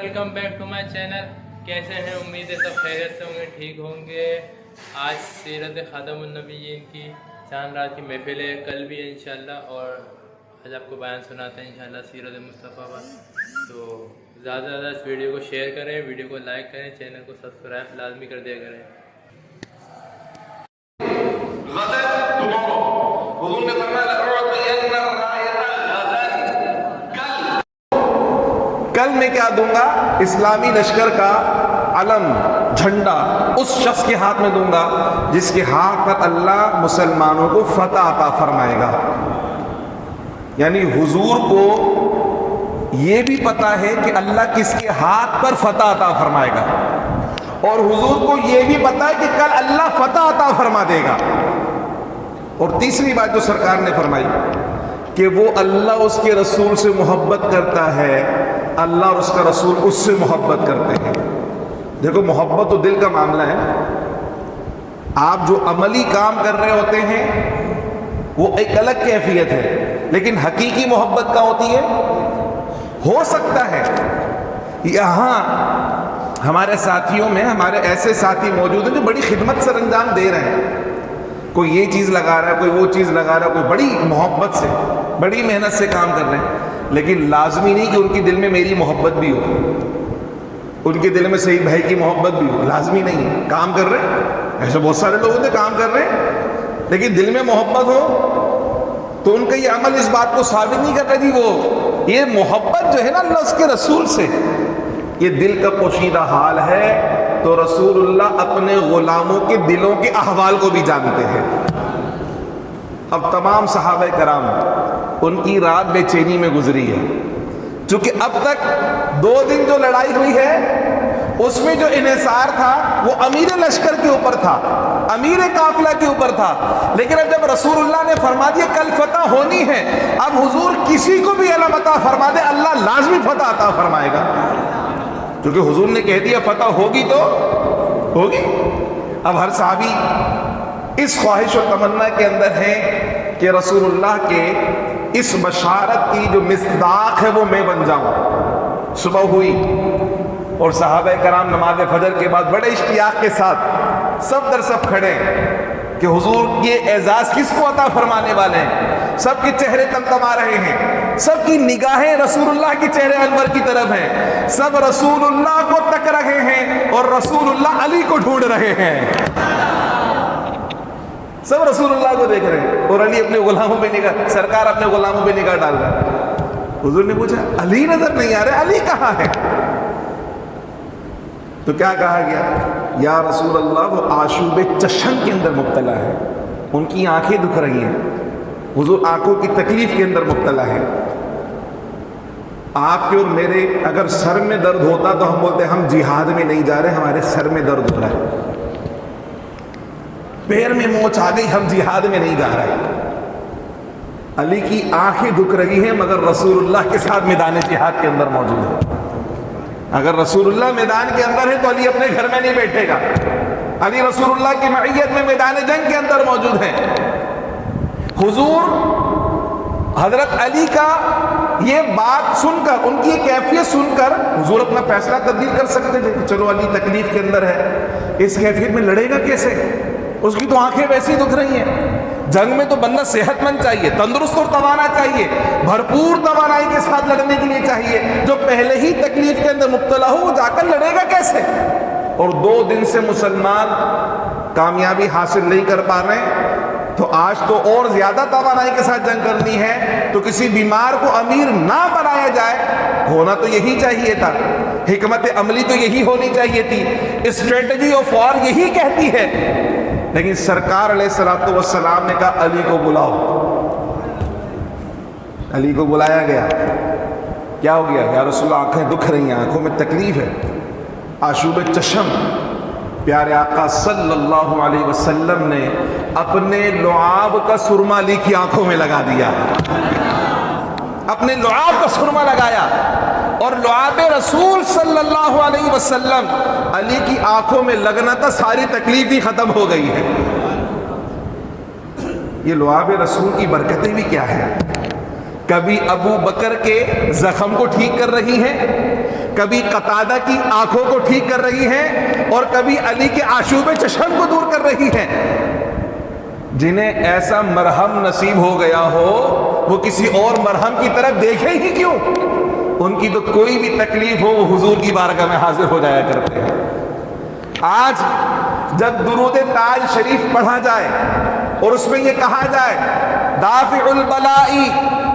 Welcome back to my channel. کیسے ہیں؟ امید ہے سب خیریت سے ہوں گے، ٹھیک ہوں گے. آج سیرت خاتم النبیین کی چاند رات کی محفل ہے، کل بھی ہے انشاءاللہ، اور آج آپ کو بیان سناتے ہیں انشاءاللہ سیرت مصطفیٰ پر. تو زیادہ سے زیادہ اس ویڈیو کو شیئر کریں، ویڈیو کو لائک کریں، چینل کو سبسکرائب لازمی کر دیا کریں. کل میں کیا دوں گا؟ اسلامی لشکر کا علم، جھنڈا اس شخص کے ہاتھ میں دوں گا جس کے ہاتھ پر اللہ مسلمانوں کو فتح عطا فرمائے گا. یعنی حضور کو یہ بھی پتا ہے کہ اللہ کس کے ہاتھ پر فتح عطا فرمائے گا، اور حضور کو یہ بھی پتا ہے کہ کل اللہ فتح عطا فرما دے گا. اور تیسری بات جو سرکار نے فرمائی کہ وہ اللہ اس کے رسول سے محبت کرتا ہے، اللہ اور اس کا رسول اس سے محبت کرتے ہیں. دیکھو، محبت تو دل کا معاملہ ہے. آپ جو عملی کام کر رہے ہوتے ہیں وہ ایک الگ کیفیت ہے، لیکن حقیقی محبت کا ہوتی ہے. ہو سکتا ہے یہاں ہمارے ساتھیوں میں ہمارے ایسے ساتھی موجود ہیں جو بڑی خدمت سر انجام دے رہے ہیں. کوئی یہ چیز لگا رہا ہے، کوئی وہ چیز لگا رہا ہے، کوئی بڑی محبت سے بڑی محنت سے کام کر رہے ہیں، لیکن لازمی نہیں کہ ان کے دل میں میری محبت بھی ہو، ان کے دل میں صحیح بھائی کی محبت بھی ہو. لازمی نہیں ہے. کام کر رہے ہیں، ایسے بہت سارے لوگ ہوتے ہیں کام کر رہے ہیں لیکن دل میں محبت ہو تو ان کا یہ عمل اس بات کو ثابت نہیں کر رہا کہ وہ یہ محبت جو ہے نا اللہ اس کے رسول سے، یہ دل کا پوشیدہ حال ہے. تو رسول اللہ اپنے غلاموں کے دلوں کے احوال کو بھی جانتے ہیں. اب تمام صحابہ کرام ان کی رات بے چینی میں گزری ہے، چونکہ اب تک 2 دن جو لڑائی ہوئی ہے اس میں جو انحصار تھا وہ امیر لشکر کے اوپر تھا، امیر قافلہ کے اوپر تھا. لیکن اب جب رسول اللہ نے فرما دیا کل فتح ہونی ہے، اب حضور کسی کو بھی علم عطا فرما دے اللہ لازمی فتح عطا فرمائے گا، کیونکہ حضور نے کہہ دیا فتح ہوگی تو ہوگی. اب ہر صحابی اس خواہش و تمنا کے اندر ہے کہ رسول اللہ کے اس بشارت کی جو مصداق ہے وہ میں بن جاؤں. صبح ہوئی اور صحابہ کرام نماز فجر کے بعد بڑے اشتیاق کے ساتھ سب در سب کھڑے کہ حضور یہ اعزاز کس کو عطا فرمانے والے ہیں. سب کے چہرے تمتما رہے ہیں، سب کی نگاہیں رسول اللہ کے چہرے انور کی طرف ہیں، سب رسول اللہ کو تک رہے ہیں اور رسول اللہ علی کو ڈھونڈ رہے ہیں. سب رسول اللہ کو دیکھ رہے ہیں اور علی اپنے غلاموں پہ نگاہ، سرکار اپنے غلاموں پہ نگاہ ڈال رہا ہے. حضور نے پوچھا علی نظر نہیں آ رہے، علی کہاں ہے؟ تو کیا کہا گیا؟ یا رسول اللہ وہ آشوب چشم کے اندر مبتلا ہے، ان کی آنکھیں دکھ رہی ہیں. حضور آنکھوں کی تکلیف کے اندر مبتلا ہے. آپ کے اور میرے اگر سر میں درد ہوتا تو ہم بولتے ہم جہاد میں نہیں جا رہے، ہمارے سر میں درد ہو رہا ہے، پیر میں موچ آ گئی، ہم جہاد میں نہیں جا رہے. علی کی آنکھیں دکھ رہی ہیں مگر رسول اللہ کے ساتھ میدان جہاد کے اندر موجود ہے. اگر رسول اللہ میدان کے اندر ہے تو علی اپنے گھر میں نہیں بیٹھے گا، علی رسول اللہ کی معیت میں میدان جنگ کے اندر موجود ہے. حضور حضرت علی کا یہ بات سن کر، ان کی یہ کیفیت سن کر حضور اپنا فیصلہ تبدیل کر سکتے تھے کہ چلو علی تکلیف کے اندر ہے، اس کیفیت میں لڑے گا کیسے؟ اس کی تو آنکھیں ویسی دکھ رہی ہیں. جنگ میں تو بندہ صحت مند چاہیے، تندرست اور توانا چاہیے، بھرپور توانائی کے ساتھ لڑنے کے لیے چاہیے. جو پہلے ہی تکلیف کے اندر مبتلا ہو وہ جا کر لڑے گا کیسے؟ اور 2 دن سے مسلمان کامیابی حاصل نہیں کر پا رہے ہیں، تو آج تو اور زیادہ توانائی کے ساتھ جنگ کرنی ہے تو کسی بیمار کو امیر نہ بنایا جائے. ہونا تو یہی چاہیے تھا، حکمت عملی تو یہی ہونی چاہیے تھی، اسٹریٹجی آف وار یہی کہتی ہے. لیکن سرکار علیہ الصلوۃ والسلام نے کہا علی کو بلاؤ. علی کو بلایا گیا. کیا ہو گیا؟ یا رسول اللہ آنکھیں دکھ رہی ہیں، آنکھوں میں تکلیف ہے. آشوب چشم پیارے آقا صلی اللہ علیہ وسلم نے اپنے لعاب کا سرما علی کی آنکھوں میں لگا دیا، اپنے لعاب کا سرما لگایا، اور لعاب رسول صلی اللہ علیہ وسلم علی کی آنکھوں میں لگنا تھا، ساری تکلیف ہی ختم ہو گئی ہے. یہ لعاب رسول کی برکتیں بھی کیا ہے. کبھی ابو بکر کے زخم کو ٹھیک کر رہی ہیں، کبھی قتادہ کی آنکھوں کو ٹھیک کر رہی ہیں اور کبھی علی کے آشوب چشم کو دور کر رہی ہیں. جنہیں ایسا مرہم نصیب ہو گیا ہو وہ کسی اور مرہم کی طرف دیکھے ہی کیوں؟ ان کی تو کوئی بھی تکلیف ہو وہ حضور کی بارگاہ میں حاضر ہو جایا کرتے ہیں. آج جب درود تاج شریف پڑھا جائے اور اس میں یہ کہا جائے دافع البلائی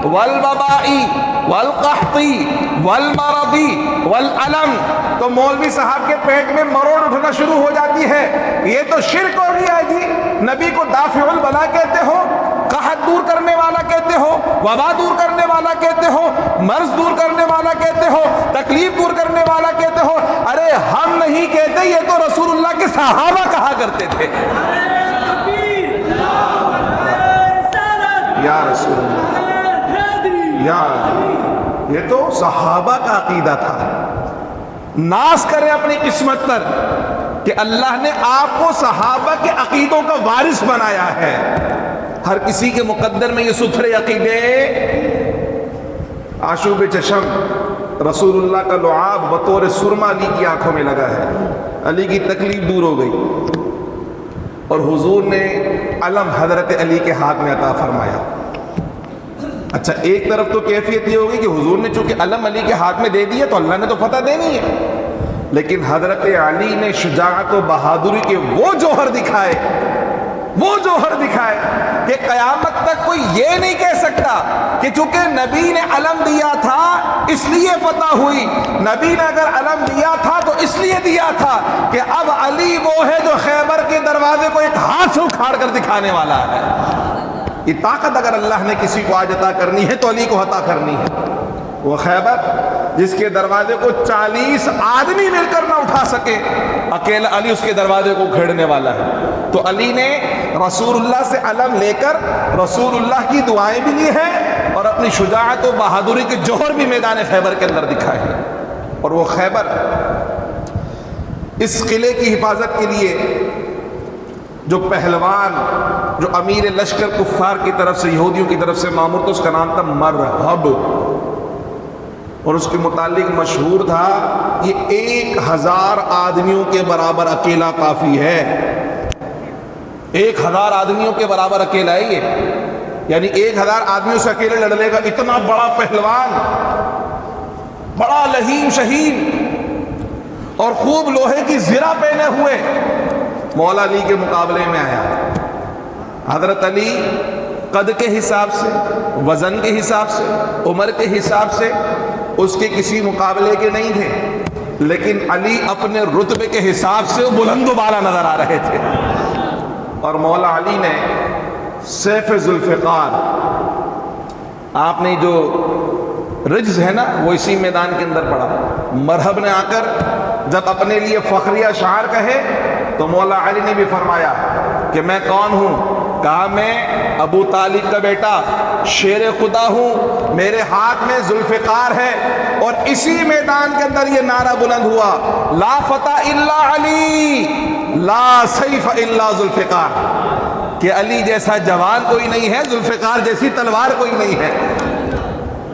والوبائی والقحطی والمرضی والعلم، تو مولوی صاحب کے پیٹ میں مروڑ اٹھنا شروع ہو جاتی ہے. یہ تو شرک ہو گیا ہے جی. نبی کو دافع البلا کہتے ہو، قحط دور کرنے والا کہتے ہو، وبا دور کرنے والا کہتے ہو، مرض دور کرنے والا کہتے ہو، تکلیف دور کرنے والا کہتے ہو. ارے ہم نہیں کہتے، یہ تو رسول اللہ کے صحابہ کہا کرتے تھے. یا رسول اللہ، یا یہ تو صحابہ کا عقیدہ تھا. ناز کریں اپنی قسمت پر کہ اللہ نے آپ کو صحابہ کے عقیدوں کا وارث بنایا ہے. ہر کسی کے مقدر میں یہ ستھرے عقیدے. آشوب چشم رسول اللہ کا لعاب بطور سرما علی کی آنکھوں میں لگا ہے. علی کی تکلیف دور ہو گئی اور حضور نے علم حضرت علی کے ہاتھ میں عطا فرمایا. اچھا، ایک طرف تو کیفیت یہ ہوگی کہ حضور نے چونکہ علم علی کے ہاتھ میں دے دیا تو اللہ نے تو فتح دینی ہے، لیکن حضرت علی نے شجاعت و بہادری کے وہ جوہر دکھائے کہ قیامت تک کوئی یہ نہیں کہہ سکتا کہ چونکہ نبی نے علم دیا تھا اس لیے فتح ہوئی. نبی نے اگر علم دیا تھا تو اس لیے دیا تھا کہ اب علی وہ ہے جو خیبر کے دروازے کو ایک ہاتھ سے اکھاڑ کر دکھانے والا ہے. یہ طاقت اگر اللہ نے کسی کو آج عطا کرنی ہے تو علی کو عطا کرنی ہے. وہ خیبر جس کے دروازے کو 40 آدمی مل کر نہ اٹھا سکے، اکیلا علی اس کے دروازے کو کھیڑنے والا ہے. تو علی نے رسول اللہ سے علم لے کر رسول اللہ کی دعائیں بھی لی ہیں اور اپنی شجاعت و بہادری کے جوہر بھی میدان خیبر کے اندر دکھائے ہیں. اور وہ خیبر اس قلعے کی حفاظت کے لیے جو پہلوان، جو امیر لشکر کفار کی طرف سے، یہودیوں کی طرف سے مامور تھا، اس کا نام تھا مرہب، اور اس کے متعلق مشہور تھا یہ 1000 آدمیوں کے برابر اکیلا کافی ہے. 1000 آدمیوں کے برابر اکیلا ہے یہ، یعنی 1000 آدمیوں سے اکیلے لڑ لے گا. اتنا بڑا پہلوان، بڑا لہیم شہید اور خوب لوہے کی زرہ پہنے ہوئے مولا علی کے مقابلے میں آیا. حضرت علی قد کے حساب سے، وزن کے حساب سے، عمر کے حساب سے اس کے کسی مقابلے کے نہیں تھے، لیکن علی اپنے رتبے کے حساب سے بلند و بالا نظر آ رہے تھے. اور مولا علی نے سیف ذوالفقار، آپ نے جو رجز ہے نا وہ اسی میدان کے اندر پڑا. مرہب نے آ کر جب اپنے لیے فخریہ شعار کہے تو مولا علی نے بھی فرمایا کہ میں کون ہوں؟ کہا میں ابو طالب کا بیٹا شیر خدا ہوں، میرے ہاتھ میں ذوالفقار ہے. اور اسی میدان کے اندر یہ نعرہ بلند ہوا، لا فتح الا علی، لا سیف الا ذوالفقار، کہ علی جیسا جوان کوئی نہیں ہے، ذوالفقار جیسی تلوار کوئی نہیں ہے.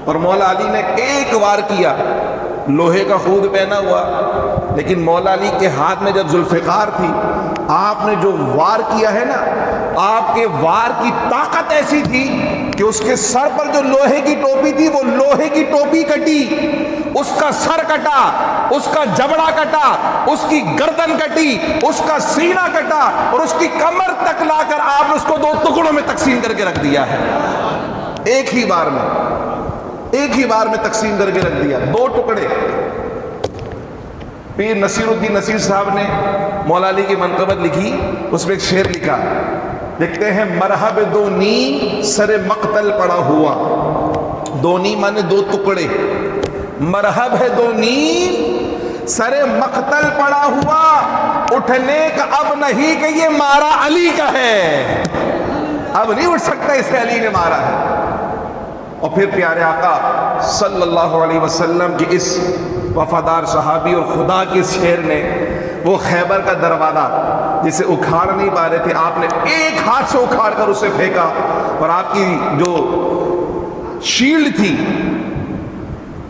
اور مولا علی نے ایک وار کیا، لوہے کا خود پہنا ہوا، لیکن مولا علی کے ہاتھ میں جب ذوالفقار تھی، آپ نے جو وار کیا ہے نا، آپ کے وار کی طاقت ایسی تھی کہ اس کے سر پر جو لوہے کی ٹوپی تھی وہ لوہے کی ٹوپی کٹی، اس کا سر کٹا، اس کا جبڑا کٹا، اس کی گردن کٹی، اس کا سینہ کٹا، اور اس کی کمر تک لا کر آپ نے اس کو 2 ٹکڑوں میں تقسیم کر کے رکھ دیا ہے. ایک ہی بار میں تقسیم کر کے رکھ دیا، 2 ٹکڑے. پیر نصیر الدین نصیر صاحب نے مولا علی کی منقبت لکھی، اس میں ایک شعر لکھا، لکھتے ہیں مرہب دونی سر مقتل پڑا ہوا. دونی مانے 2 ٹکڑے، مرہب ہے دونی سر مقتل پڑا ہوا، اٹھنے کا اب نہیں کہ یہ مارا علی کا ہے، اب نہیں اٹھ سکتا اسے علی نے مارا ہے. اور پھر پیارے آقا صلی اللہ علیہ وسلم کی اس وفادار صحابی اور خدا کے شعر نے وہ خیبر کا دروازہ جسے اکھاڑ نہیں پا رہے تھے، آپ نے ایک ہاتھ سے اکھاڑ کر اسے پھینکا، اور آپ کی جو شیلڈ تھی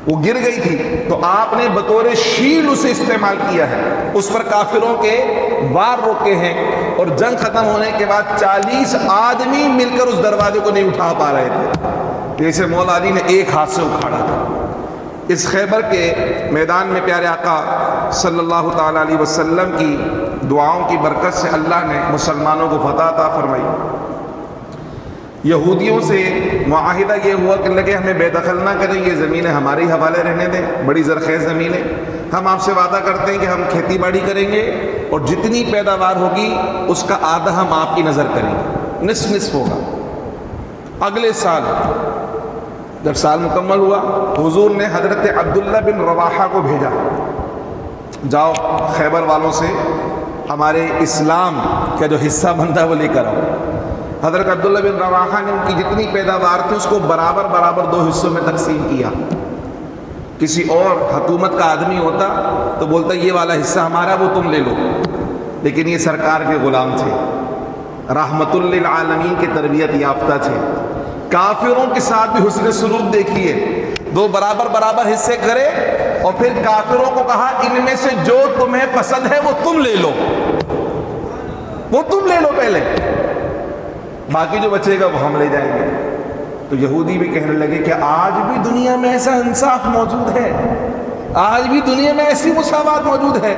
وہ گر گئی تھی تو آپ نے بطور شیل اسے استعمال کیا ہے، اس پر کافروں کے وار روکے ہیں، اور جنگ ختم ہونے کے بعد 40 آدمی مل کر اس دروازے کو نہیں اٹھا پا رہے تھے، جیسے مولا علی نے ایک ہاتھ سے اکھاڑا تھا۔ اس خیبر کے میدان میں پیارے آقا صلی اللہ تعالیٰ علیہ وسلم کی دعاؤں کی برکت سے اللہ نے مسلمانوں کو فتح عطا فرمائی۔ یہودیوں سے معاہدہ یہ ہوا کہ لگے ہمیں بے دخل نہ کریں، یہ زمینیں ہمارے حوالے رہنے دیں، بڑی زرخیز زمینیں، ہم آپ سے وعدہ کرتے ہیں کہ ہم کھیتی باڑی کریں گے اور جتنی پیداوار ہوگی اس کا آدھا ہم آپ کی نظر کریں گے، نصف نصف ہوگا۔ اگلے سال جب سال مکمل ہوا، حضور نے حضرت عبداللہ بن رواحہ کو بھیجا، جاؤ خیبر والوں سے ہمارے اسلام کا جو حصہ بنتا ہے وہ لے کر آؤ۔ حضرت عبداللہ بن رواحہ نے ان کی جتنی پیداوار تھی اس کو برابر برابر 2 حصوں میں تقسیم کیا۔ کسی اور حکومت کا آدمی ہوتا تو بولتا یہ والا حصہ ہمارا، وہ تم لے لو، لیکن یہ سرکار کے غلام تھے، رحمت للعالمین کے تربیت یافتہ تھے۔ کافروں کے ساتھ بھی حسن سلوک دیکھیے، 2 برابر برابر حصے کرے اور پھر کافروں کو کہا ان میں سے جو تمہیں پسند ہے وہ تم لے لو، وہ تم لے لو پہلے، باقی جو بچے گا وہ ہم لے جائیں گے۔ تو یہودی بھی کہنے لگے کہ آج بھی دنیا میں ایسا انصاف موجود ہے، آج بھی دنیا میں ایسی مساوات موجود ہے۔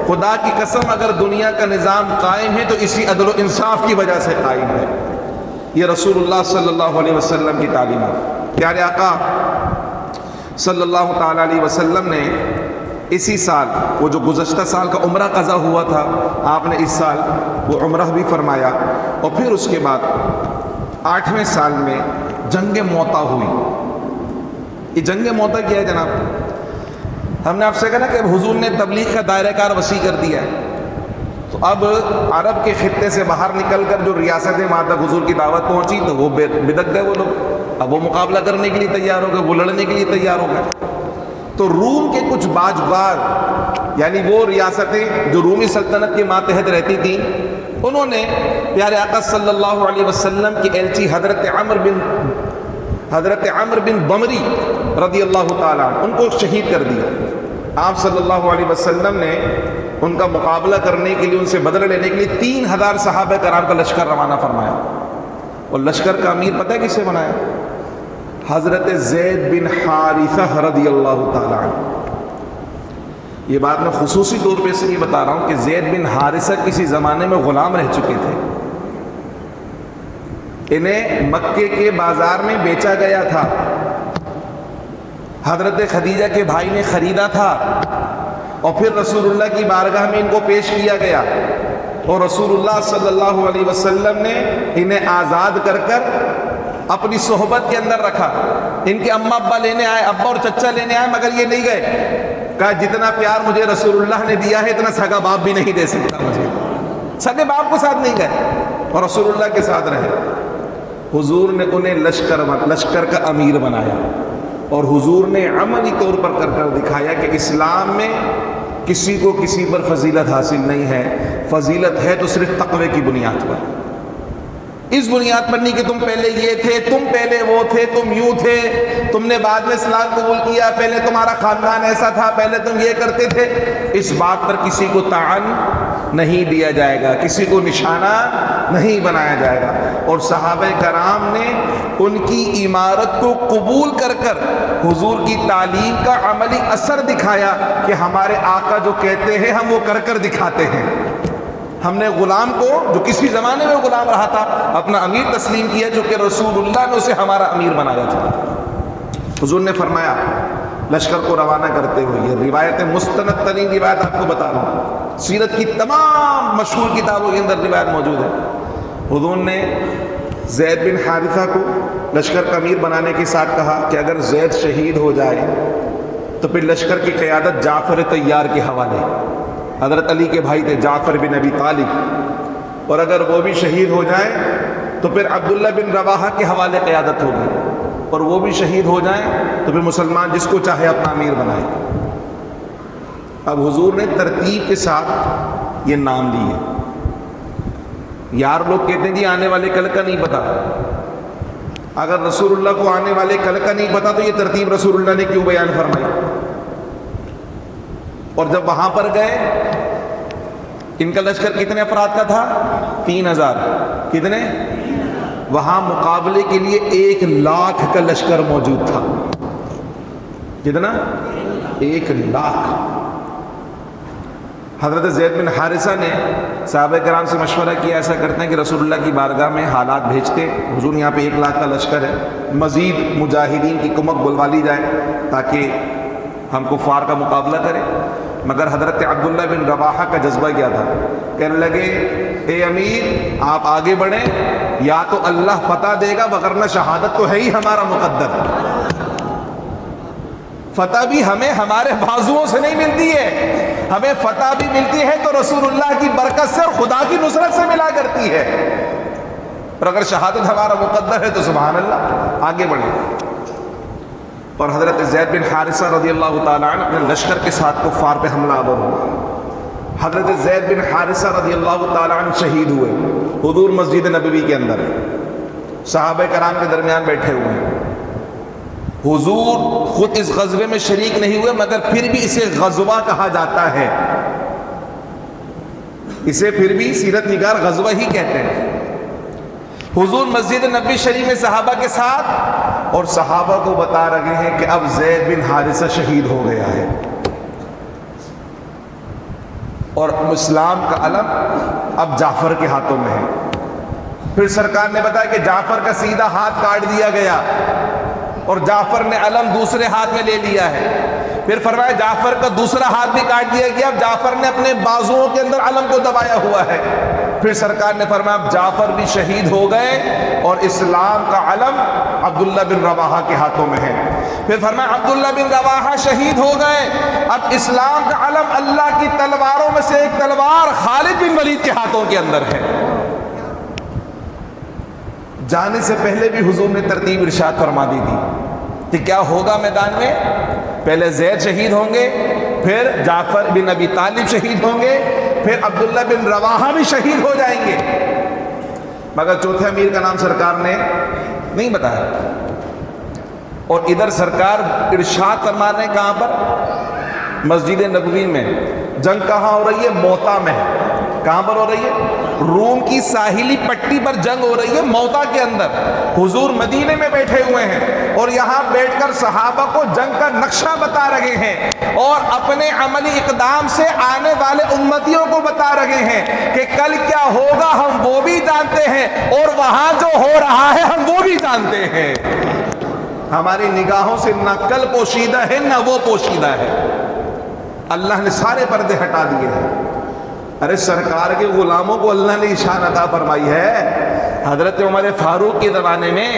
خدا کی قسم اگر دنیا کا نظام قائم ہے تو اسی عدل و انصاف کی وجہ سے قائم ہے۔ یہ رسول اللہ صلی اللہ علیہ وسلم کی تعلیمات۔ پیارے آقا صلی اللہ تعالیٰ علیہ وسلم نے اسی سال، وہ جو گزشتہ سال کا عمرہ قضا ہوا تھا، آپ نے اس سال وہ عمرہ بھی فرمایا، اور پھر اس کے بعد 8ویں سال میں جنگ موتا ہوئی۔ یہ جنگ موتا کیا ہے جناب؟ ہم نے آپ سے کہا کہ حضور نے تبلیغ کا دائرہ کار وسیع کر دیا ہے، تو اب عرب کے خطے سے باہر نکل کر جو ریاستیں وہاں تک حضور کی دعوت پہنچی تو وہ بدک گئے وہ لوگ، اب وہ مقابلہ کرنے کے لیے تیار ہو گئے، وہ لڑنے کے لیے تیار ہو گئے۔ تو روم کے کچھ باجگار، یعنی وہ ریاستیں جو رومی سلطنت کے ماتحت رہتی تھیں، انہوں نے پیارے آقا صلی اللہ علیہ وسلم کی ایلچی حضرت عمر بن بمری رضی اللہ تعالیٰ ان کو شہید کر دیا۔ آپ صلی اللہ علیہ وسلم نے ان کا مقابلہ کرنے کے لیے، ان سے بدلہ لینے کے لیے 3000 صحابہ کرام کا لشکر روانہ فرمایا، اور لشکر کا امیر پتہ ہے کسے بنایا؟ حضرت زید بن حارثہ رضی اللہ تعالیٰ عنہ۔ یہ بات میں خصوصی طور پہ اس لیے بتا رہا ہوں کہ زید بن حارثہ کسی زمانے میں غلام رہ چکے تھے، انہیں مکے کے بازار میں بیچا گیا تھا، حضرت خدیجہ کے بھائی نے خریدا تھا، اور پھر رسول اللہ کی بارگاہ میں ان کو پیش کیا گیا، اور رسول اللہ صلی اللہ علیہ وسلم نے انہیں آزاد کر کر اپنی صحبت کے اندر رکھا۔ ان کے اماں ابا لینے آئے، ابا اور چچا لینے آئے، مگر یہ نہیں گئے، کہا جتنا پیار مجھے رسول اللہ نے دیا ہے اتنا سگا باپ بھی نہیں دے سکتا مجھے، سگے باپ کے ساتھ نہیں گئے اور رسول اللہ کے ساتھ رہے۔ حضور نے انہیں لشکر کا امیر بنایا، اور حضور نے عملی طور پر کر دکھایا کہ اسلام میں کسی کو کسی پر فضیلت حاصل نہیں ہے، فضیلت ہے تو صرف تقوی کی بنیاد پر، اس بنیاد پر نہیں کہ تم پہلے یہ تھے، تم پہلے وہ تھے، تم یوں تھے، تم نے بعد میں اسلام قبول کیا، پہلے تمہارا خاندان ایسا تھا، پہلے تم یہ کرتے تھے۔ اس بات پر کسی کو طعن نہیں دیا جائے گا، کسی کو نشانہ نہیں بنایا جائے گا۔ اور صحابہ کرام نے ان کی عمارت کو قبول کر کر حضور کی تعلیم کا عملی اثر دکھایا کہ ہمارے آقا جو کہتے ہیں ہم وہ کر کر دکھاتے ہیں۔ ہم نے غلام کو، جو کسی زمانے میں غلام رہا تھا، اپنا امیر تسلیم کیا، جو کہ رسول اللہ نے اسے ہمارا امیر بنایا تھا۔ حضور نے فرمایا لشکر کو روانہ کرتے ہوئے، یہ روایت مستند ترین روایت آپ کو بتا رہا ہوں، سیرت کی تمام مشہور کتابوں کے اندر روایت موجود ہے۔ حضور نے زید بن حارثہ کو لشکر کا امیر بنانے کے ساتھ کہا کہ اگر زید شہید ہو جائے تو پھر لشکر کی قیادت جعفر طیار کے حوالے، حضرت علی کے بھائی تھے جعفر بن ابی طالب، اور اگر وہ بھی شہید ہو جائیں تو پھر عبداللہ بن رواحہ کے حوالے قیادت ہوگی، اور وہ بھی شہید ہو جائیں تو پھر مسلمان جس کو چاہے اپنا امیر بنائے۔ اب حضور نے ترتیب کے ساتھ یہ نام دیے۔ یار لوگ کہتے ہیں جی آنے والے کل کا نہیں پتا، اگر رسول اللہ کو آنے والے کل کا نہیں پتا تو یہ ترتیب رسول اللہ نے کیوں بیان فرمائی؟ اور جب وہاں پر گئے، ان کا لشکر کتنے افراد کا تھا؟ 3000. کتنے؟ وہاں مقابلے کے لیے 1,00,000 کا لشکر موجود تھا. کتنا؟ 1,00,000. حضرت زید بن حارثہ نے صحابہ کرام سے مشورہ کیا، ایسا کرتے ہیں کہ رسول اللہ کی بارگاہ میں حالات بھیجتے، حضور یہاں پہ 1,00,000 کا لشکر ہے، مزید مجاہدین کی کمک بلوا لی جائے تاکہ ہم کفار کا مقابلہ کریں. مگر حضرت عبداللہ بن رواحہ کا جذبہ کیا تھا؟ کہنے لگے اے امیر آپ آگے بڑھیں، یا تو اللہ فتح دے گا وگرنہ شہادت تو ہے ہی ہمارا مقدر. فتح بھی ہمیں ہمارے بازوؤں سے نہیں ملتی ہے، ہمیں فتح بھی ملتی ہے تو رسول اللہ کی برکت سے اور خدا کی نصرت سے ملا کرتی ہے، اور اگر شہادت ہمارا مقدر ہے تو سبحان اللہ آگے بڑھیں. اور حضرت زید بن حارثہ رضی اللہ تعالیٰ عنہ اپنے لشکر کے ساتھ کفار پہ حملہ آور ہوا. حضرت زید بن حارثہ رضی اللہ تعالیٰ عنہ شہید ہوئے. حضور مسجد نبوی کے اندر صحابہ کرام کے درمیان بیٹھے ہوئے ہیں. حضور خود اس غزوے میں شریک نہیں ہوئے مگر پھر بھی اسے غزوہ کہا جاتا ہے، اسے پھر بھی سیرت نگار غزوہ ہی کہتے ہیں. حضور مسجد نبوی شریف میں صحابہ کے ساتھ، اور صحابہ کو بتا رہے ہیں کہ اب زید بن حارثہ شہید ہو گیا ہے، اور اسلام کا علم اب جعفر کے ہاتھوں میں ہے. پھر سرکار نے بتایا کہ جعفر کا سیدھا ہاتھ کاٹ دیا گیا اور جعفر نے علم دوسرے ہاتھ میں لے لیا ہے. پھر فرمایا جعفر کا دوسرا ہاتھ بھی کاٹ دیا گیا، اب جعفر نے اپنے بازوؤں کے اندر علم کو دبایا ہوا ہے. پھر سرکار نے فرمایا اب جعفر بھی شہید ہو گئے اور اسلام کا علم عبداللہ بن رواحہ کے ہاتھوں میں ہے. پھر فرمایا عبداللہ بن رواحہ شہید ہو گئے، اب اسلام کا علم اللہ کی تلواروں میں سے ایک تلوار خالد بن ولید کے ہاتھوں کے اندر ہے. جانے سے پہلے بھی حضور نے ترتیب ارشاد فرما دی تھی کہ کیا ہوگا میدان میں، پہلے زید شہید ہوں گے، پھر جعفر بن ابی طالب شہید ہوں گے، پھر عبداللہ بن رواحہ بھی شہید ہو جائیں گے. مگر چوتھے امیر کا نام سرکار نے نہیں بتایا. اور ادھر سرکار ارشاد فرما رہے ہیں کہاں پر؟ مسجد نبوی میں. جنگ کہاں ہو رہی ہے؟ موتا میں. کہاں پر ہو رہی ہے؟ روم کی ساحلی پٹی پر جنگ ہو رہی ہے، موتا کے اندر. حضور مدینے میں بیٹھے ہوئے ہیں اور یہاں بیٹھ کر صحابہ کو جنگ کا نقشہ بتا رہے ہیں اور اپنے عملی اقدام سے آنے والے امتیوں کو بتا رہے ہیں کہ کل کیا ہوگا ہم وہ بھی جانتے ہیں اور وہاں جو ہو رہا ہے ہم وہ بھی جانتے ہیں. ہماری نگاہوں سے نہ کل پوشیدہ ہے نہ وہ پوشیدہ ہے، اللہ نے سارے پردے ہٹا دیے ہیں. ارے سرکار کے غلاموں کو اللہ نے شان عطا فرمائی ہے. حضرت عمر فاروق کے زمانے میں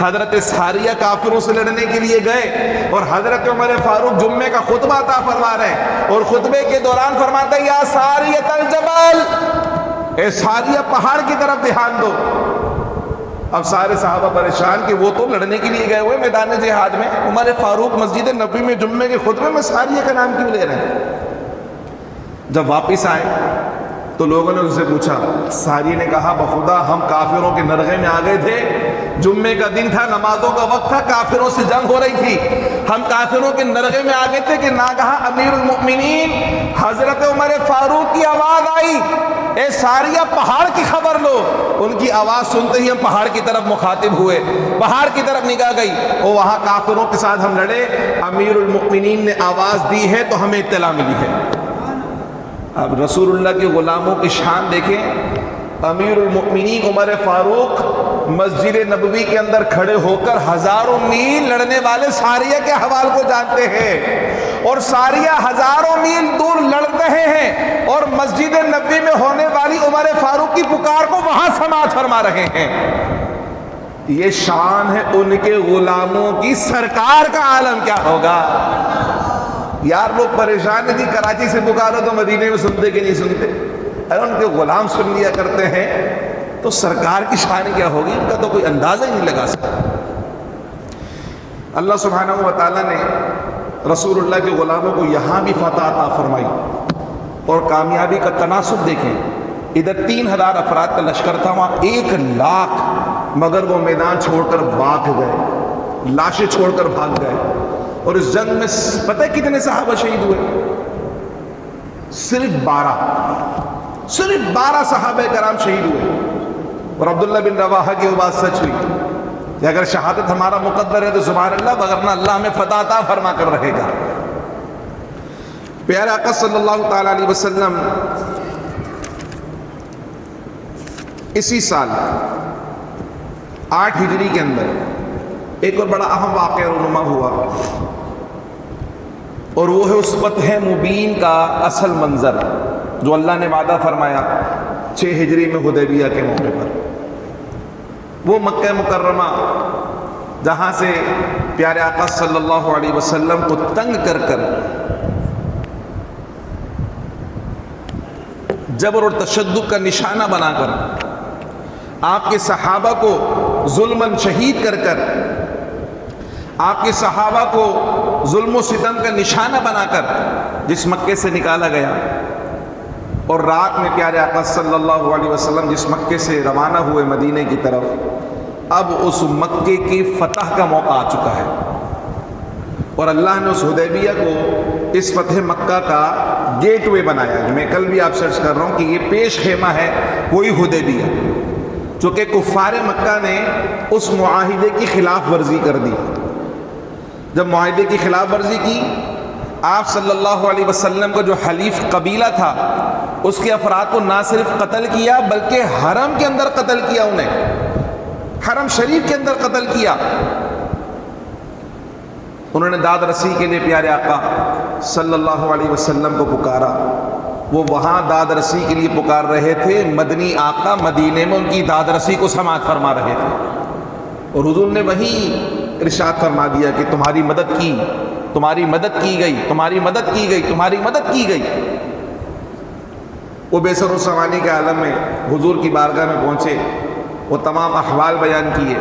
حضرت ساریہ کافروں سے لڑنے کے لیے گئے اور حضرت عمر فاروق جمعے کا خطبہ عطا فرما رہے ہیں اور خطبے کے دوران فرماتے ہیں یا ساریہ الجبل، اے ساریہ پہاڑ کی طرف دھیان دو. اب سارے صحابہ پریشان کہ وہ تو لڑنے کے لیے گئے ہوئے میدان جہاد میں، عمر فاروق مسجد نبوی میں جمعے کے خطبے میں ساریہ کا نام کیوں لے رہے ہیں؟ جب واپس آئے تو لوگوں نے ان سے پوچھا. ساری نے کہا بخدا ہم کافروں کے نرغے میں آ گئے تھے، جمعے کا دن تھا، نمازوں کا وقت تھا، کافروں سے جنگ ہو رہی تھی، ہم کافروں کے نرغے میں آ گئے تھے کہ ناگہاں امیر المؤمنین حضرت عمر فاروق کی آواز آئی، اے ساریہ پہاڑ کی خبر لو. ان کی آواز سنتے ہی ہم پہاڑ کی طرف مخاطب ہوئے، پہاڑ کی طرف نگاہ گئی اور وہاں کافروں کے ساتھ ہم لڑے. امیر المؤمنین نے آواز دی ہے تو ہمیں اطلاع ملی ہے. اب رسول اللہ کے غلاموں کی شان دیکھیں. امیر المؤمنین عمر فاروق مسجد نبوی کے اندر کھڑے ہو کر ہزاروں میل لڑنے والے ساریہ کے حوال کو جانتے ہیں اور ساریہ ہزاروں میل دور لڑ رہے ہیں اور مسجد نبوی میں ہونے والی عمر فاروق کی پکار کو وہاں سماعت فرما رہے ہیں. یہ شان ہے ان کے غلاموں کی. سرکار کا عالم کیا ہوگا؟ یار لوگ پریشان نہیں، کراچی سے پکارو تو مدینے میں سنتے کہ نہیں سنتے. اگر ان کے غلام سن لیا کرتے ہیں تو سرکار کی شان کیا ہوگی، ان کا تو کوئی اندازہ ہی نہیں لگا سکتا. اللہ سبحانہ و تعالیٰ نے رسول اللہ کے غلاموں کو یہاں بھی فتح عطا فرمائی اور کامیابی کا تناسب دیکھیں. ادھر 3000 افراد کا لشکر تھا، وہاں 1,00,000 مگر وہ میدان چھوڑ کر بھاگ گئے, لاشیں چھوڑ کر بھاگ گئے. اور اس جنگ میں پتہ ہے کتنے صحابہ شہید ہوئے؟ صرف 12 صحابہ کرام شہید ہوئے. اور عبداللہ بن رواحہ کی وہ بات سچ ہوئی کہ اگر شہادت ہمارا مقدر ہے تو سبحان اللہ, وگرنہ اللہ ہمیں فتح عطا فرما کر رہے گا. پیارے آقا صلی اللہ تعالی علیہ وسلم اسی سال 8 ہجری کے اندر ایک اور بڑا اہم واقعہ رونما ہوا, اور وہ ہے اس فتح مبین کا اصل منظر جو اللہ نے وعدہ فرمایا 6 ہجری میں حدیبیہ کے موقع پر. وہ مکہ مکرمہ جہاں سے پیارے آقا صلی اللہ علیہ وسلم کو تنگ کر کر جبر اور تشدد کا نشانہ بنا کر, آپ کے صحابہ کو ظلماً شہید کر کر, آپ کے صحابہ کو ظلم و ستم کا نشانہ بنا کر جس مکے سے نکالا گیا, اور رات میں پیارے آقا صلی اللہ علیہ وسلم جس مکے سے روانہ ہوئے مدینے کی طرف, اب اس مکے کی فتح کا موقع آ چکا ہے. اور اللہ نے اس حدیبیہ کو اس فتح مکہ کا گیٹ وے بنایا. میں کل بھی آپ سرچ کر رہا ہوں کہ یہ پیش خیمہ ہے وہی حدیبیہ, چونکہ کفار مکہ نے اس معاہدے کی خلاف ورزی کر دی. جب معاہدے کی خلاف ورزی کی, آپ صلی اللہ علیہ وسلم کا جو حلیف قبیلہ تھا اس کے افراد کو نہ صرف قتل کیا بلکہ حرم کے اندر قتل کیا, انہیں حرم شریف کے اندر قتل کیا. انہوں نے داد رسی کے لیے پیارے آقا صلی اللہ علیہ وسلم کو پکارا. وہ وہاں داد رسی کے لیے پکار رہے تھے, مدنی آقا مدینے میں ان کی داد رسی کو سماعت فرما رہے تھے, اور حضور نے وہیں ارشاد فرما دیا کہ تمہاری مدد کی گئی, تمہاری مدد کی گئی. وہ بے سر و سامانی کے عالم میں حضور کی بارگاہ میں پہنچے, وہ تمام احوال بیان کیے.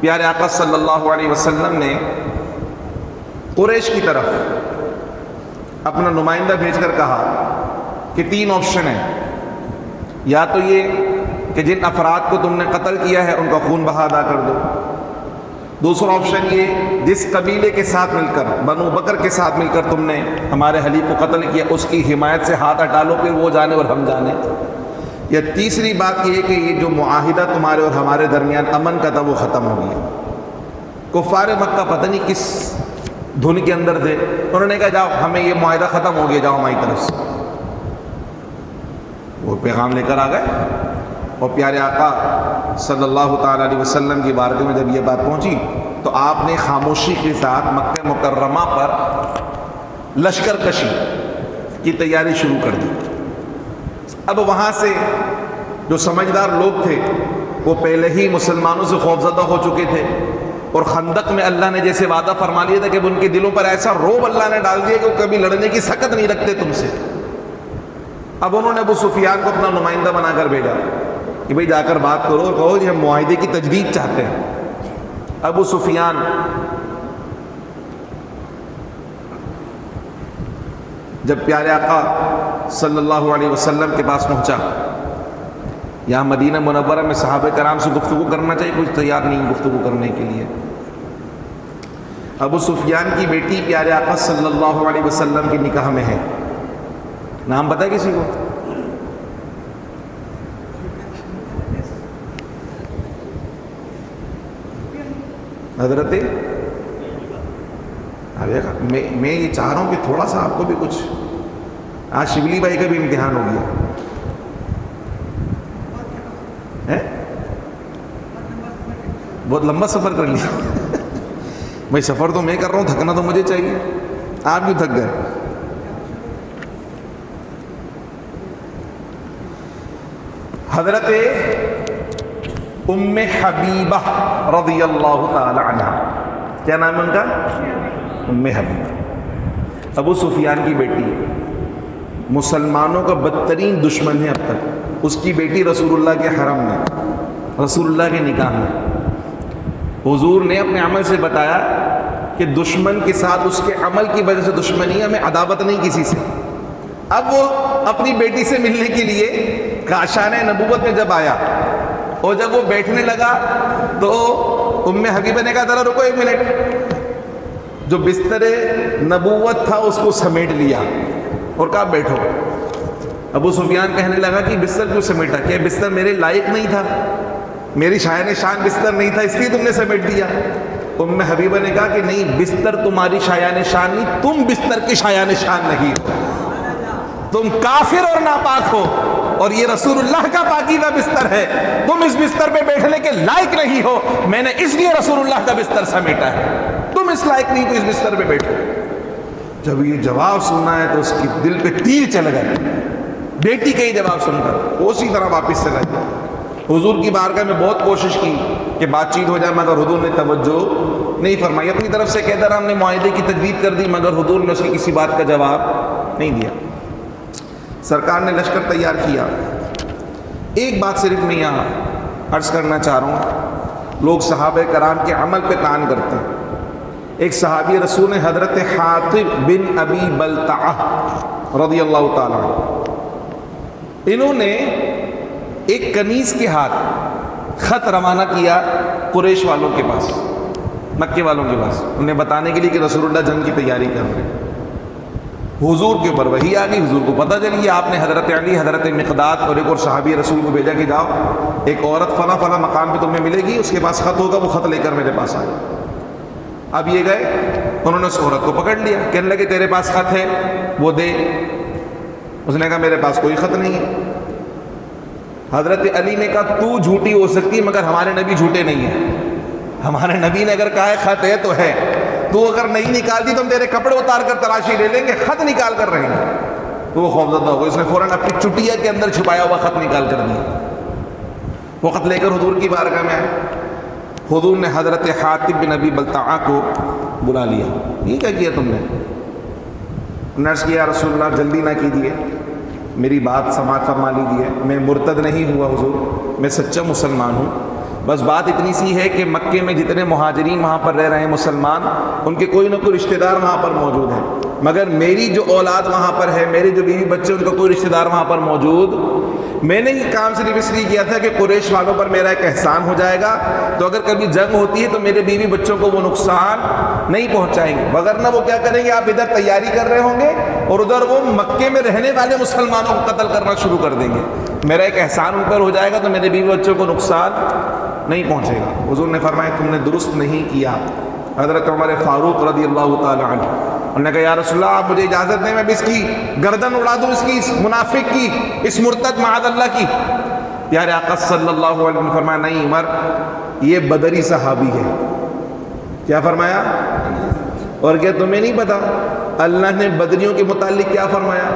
پیارے آقا صلی اللہ علیہ وسلم نے قریش کی طرف اپنا نمائندہ بھیج کر کہا کہ 3 آپشن ہیں, یا تو یہ کہ جن افراد کو تم نے قتل کیا ہے ان کا خون بہا ادا کر دو. دوسرا آپشن یہ جس قبیلے کے ساتھ مل کر, بنو بکر کے ساتھ مل کر تم نے ہمارے حلیف کو قتل کیا, اس کی حمایت سے ہاتھ ہٹا لو, پھر وہ جانے اور ہم جانے. یا تیسری بات یہ کہ یہ جو معاہدہ تمہارے اور ہمارے درمیان امن کا تھا وہ ختم ہو گیا. کفار مکہ پتہ نہیں کس دھن کے اندر تھے, انہوں نے کہا جاؤ ہمیں یہ معاہدہ ختم ہو گیا, جاؤ ہماری طرف سے. وہ پیغام لے کر آ گئے, اور پیارے آقا صلی اللہ تعالی علیہ وسلم کی بارگاہ میں جب یہ بات پہنچی تو آپ نے خاموشی کے ساتھ مکہ مکرمہ پر لشکر کشی کی تیاری شروع کر دی. اب وہاں سے جو سمجھدار لوگ تھے وہ پہلے ہی مسلمانوں سے خوفزدہ ہو چکے تھے, اور خندق میں اللہ نے جیسے وعدہ فرما لیا تھا کہ ان کے دلوں پر ایسا روب اللہ نے ڈال دیا کہ وہ کبھی لڑنے کی سکت نہیں رکھتے تم سے. اب انہوں نے ابو سفیان کو اپنا نمائندہ بنا کر بھیجا کہ بھئی جا کر بات کرو اور کہو جی ہم معاہدے کی تجدید چاہتے ہیں. ابو سفیان جب پیارے آقا صلی اللہ علیہ وسلم کے پاس پہنچا, یہاں مدینہ منورہ میں صحابہ کرام سے گفتگو کرنا چاہیے, کچھ تیار نہیں گفتگو کرنے کے لیے. ابو سفیان کی بیٹی پیارے آقا صلی اللہ علیہ وسلم کی نکاح میں ہے. نام پتہ ہے کسی کو؟ حضرت میں یہ چاہ رہا ہوں کہ تھوڑا سا آپ کو بھی کچھ, آج شبلی بھائی کا بھی امتحان ہو گیا ہے, بہت لمبا سفر کر لیا. میں سفر تو میں کر رہا ہوں, تھکنا تو مجھے چاہیے, آپ کیوں تھک گئے؟ حضرت ام حبیبہ رضی اللہ تعالی عنہ, کیا نام ہے ان کا؟ ام حبیبہ, ابو سفیان کی بیٹی, مسلمانوں کا بدترین دشمن ہے اب تک. اس کی بیٹی رسول اللہ کے حرم میں, رسول اللہ کے نکاح میں. حضور نے اپنے عمل سے بتایا کہ دشمن کے ساتھ اس کے عمل کی وجہ سے دشمنی ہے, ہمیں عداوت نہیں کسی سے. اب وہ اپنی بیٹی سے ملنے کے لیے کاشانہ نبوت میں جب آیا اور جب وہ بیٹھنے لگا تو ام حبیبہ نے کہا ذرا رکو 1 منٹ. جو بستر نبوت تھا اس کو سمیٹ لیا اور کہا بیٹھو. ابو سفیان کہنے لگا کہ بستر کیوں سمیٹا؟ کیا بستر میرے لائق نہیں تھا؟ میری شایان شان بستر نہیں تھا اس لیے تم نے سمیٹ دیا؟ ام حبیبہ نے کہا کہ نہیں، بستر تمہاری شایان شان نہیں، تم بستر کی شایان شان نہیں ہو، تم کافر اور ناپاک ہو، اور یہ رسول اللہ کا پاکیزہ بستر ہے، تم اس بستر پہ بیٹھنے کے لائق نہیں ہو، میں نے اس لیے رسول اللہ کا بستر سمیٹا ہے، تم اس لائق نہیں تو اس بستر پہ بیٹھو. جب یہ جواب سنا ہے تو اس کی دل پہ تیر چل گئے، بیٹی کا یہ جواب سن کر اسی طرح واپس چلا گیا. حضور کی بارگاہ میں بہت کوشش کی کہ بات چیت ہو جائے، مگر حضور نے توجہ نہیں فرمائی. اپنی طرف سے کہتا رہا، ہم نے معاہدے کی تجدید کر دی، مگر حضور نے اس کی کسی بات کا جواب نہیں دیا. سرکار نے لشکر تیار کیا. ایک بات صرف میں یہاں عرض کرنا چاہ رہا ہوں، لوگ صحابہ کرام کے عمل پہ طعن کرتے ہیں. ایک صحابی رسول نے حضرت حاطب بن ابی بلتعہ رضی اللہ تعالیٰ عنہ، انہوں نے ایک کنیز کے ہاتھ خط روانہ کیا قریش والوں کے پاس، مکے والوں کے پاس، انہیں بتانے کے لیے کہ رسول اللہ جنگ کی تیاری کر رہے ہیں. حضور کے اوپر وحی آ گئی، حضور کو پتہ چل گیا. آپ نے حضرت علی، حضرت مقداد اور ایک اور صحابی رسول کو بھیجا کہ جاؤ ایک عورت فلاں فلاں مقام پہ تمہیں ملے گی، اس کے پاس خط ہوگا، وہ خط لے کر میرے پاس آئے. اب یہ گئے، انہوں نے اس عورت کو پکڑ لیا، کہنے لگے تیرے پاس خط ہے وہ دے. اس نے کہا میرے پاس کوئی خط نہیں ہے. حضرت علی نے کہا تو جھوٹی ہو سکتی ہے مگر ہمارے نبی جھوٹے نہیں ہیں. ہمارے نبی نے اگر کہا ہے خط ہے تو ہے، تو اگر نہیں نکالتی تو ہم تیرے کپڑے اتار کر تلاشی لے لیں گے، خط نکال کر رہیں گے. تو وہ خوفزدہ ہو گئی، اس نے فوراً اپنی چٹیا کے اندر چھپایا ہوا خط نکال کر دیا. وہ خط لے کر حضور کی بارگاہ میں آئے. حضور نے حضرت حاطب بن ابی بلتعہ کو بلا لیا. یہ کیا کیا تم نے؟ نرس کیا رسول اللہ جلدی نہ کیجیے، میری بات سماعت فرما لیجیے، میں مرتد نہیں ہوا حضور، میں سچا مسلمان ہوں. بس بات اتنی سی ہے کہ مکے میں جتنے مہاجرین وہاں پر رہ رہے ہیں مسلمان، ان کے کوئی نہ کوئی رشتہ دار وہاں پر موجود ہیں، مگر میری جو اولاد وہاں پر ہے، میرے جو بیوی بچے، ان کا کوئی رشتہ دار وہاں پر موجود. میں نے یہ کام صرف اس لیے کیا تھا کہ قریش والوں پر میرا ایک احسان ہو جائے گا، تو اگر کبھی جنگ ہوتی ہے تو میرے بیوی بچوں کو وہ نقصان نہیں پہنچائیں گے. وگرنہ وہ کیا کریں گے، آپ ادھر تیاری کر رہے ہوں گے اور ادھر وہ مکے میں رہنے والے مسلمانوں کو قتل کرنا شروع کر دیں گے. میرا ایک احسان ان پر ہو جائے گا تو میرے بیوی بچوں کو نقصان نہیں پہنچے گا. حضور نے فرمایا تم نے درست نہیں کیا. حضرت عمر فاروق رضی اللہ تعالی عنہ، انہوں نے کہا یا رسول اللہ آپ مجھے اجازت دیں، میں بھی اس کی گردن اڑا دوں، اس کی، اس منافق کی، اس مرتد معاذ اللہ کی. پیارے آقا صلی اللہ علیہ وسلم نے فرمایا نہیں عمر، یہ بدری صحابی ہے. کیا فرمایا؟ اور کیا تمہیں نہیں پتا اللہ نے بدریوں کے متعلق کیا فرمایا؟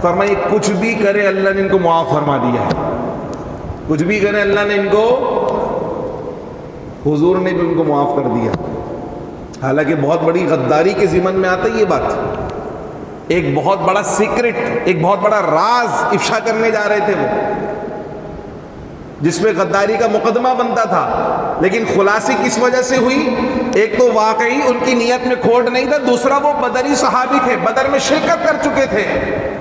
فرمایا کچھ بھی کرے اللہ نے ان کو معاف فرما دیا ہے. کچھ بھی کرے اللہ نے ان کو، حضور نے بھی ان کو معاف کر دیا. حالانکہ بہت بڑی غداری کے ضمن میں آتا ہے یہ بات، ایک بہت بڑا سیکرٹ، ایک بہت بڑا راز افشا کرنے جا رہے تھے وہ، جس میں غداری کا مقدمہ بنتا تھا. لیکن خلاصی کس وجہ سے ہوئی؟ ایک تو واقعی ان کی نیت میں کھوٹ نہیں تھا، دوسرا وہ بدری صحابی تھے، بدر میں شرکت کر چکے تھے.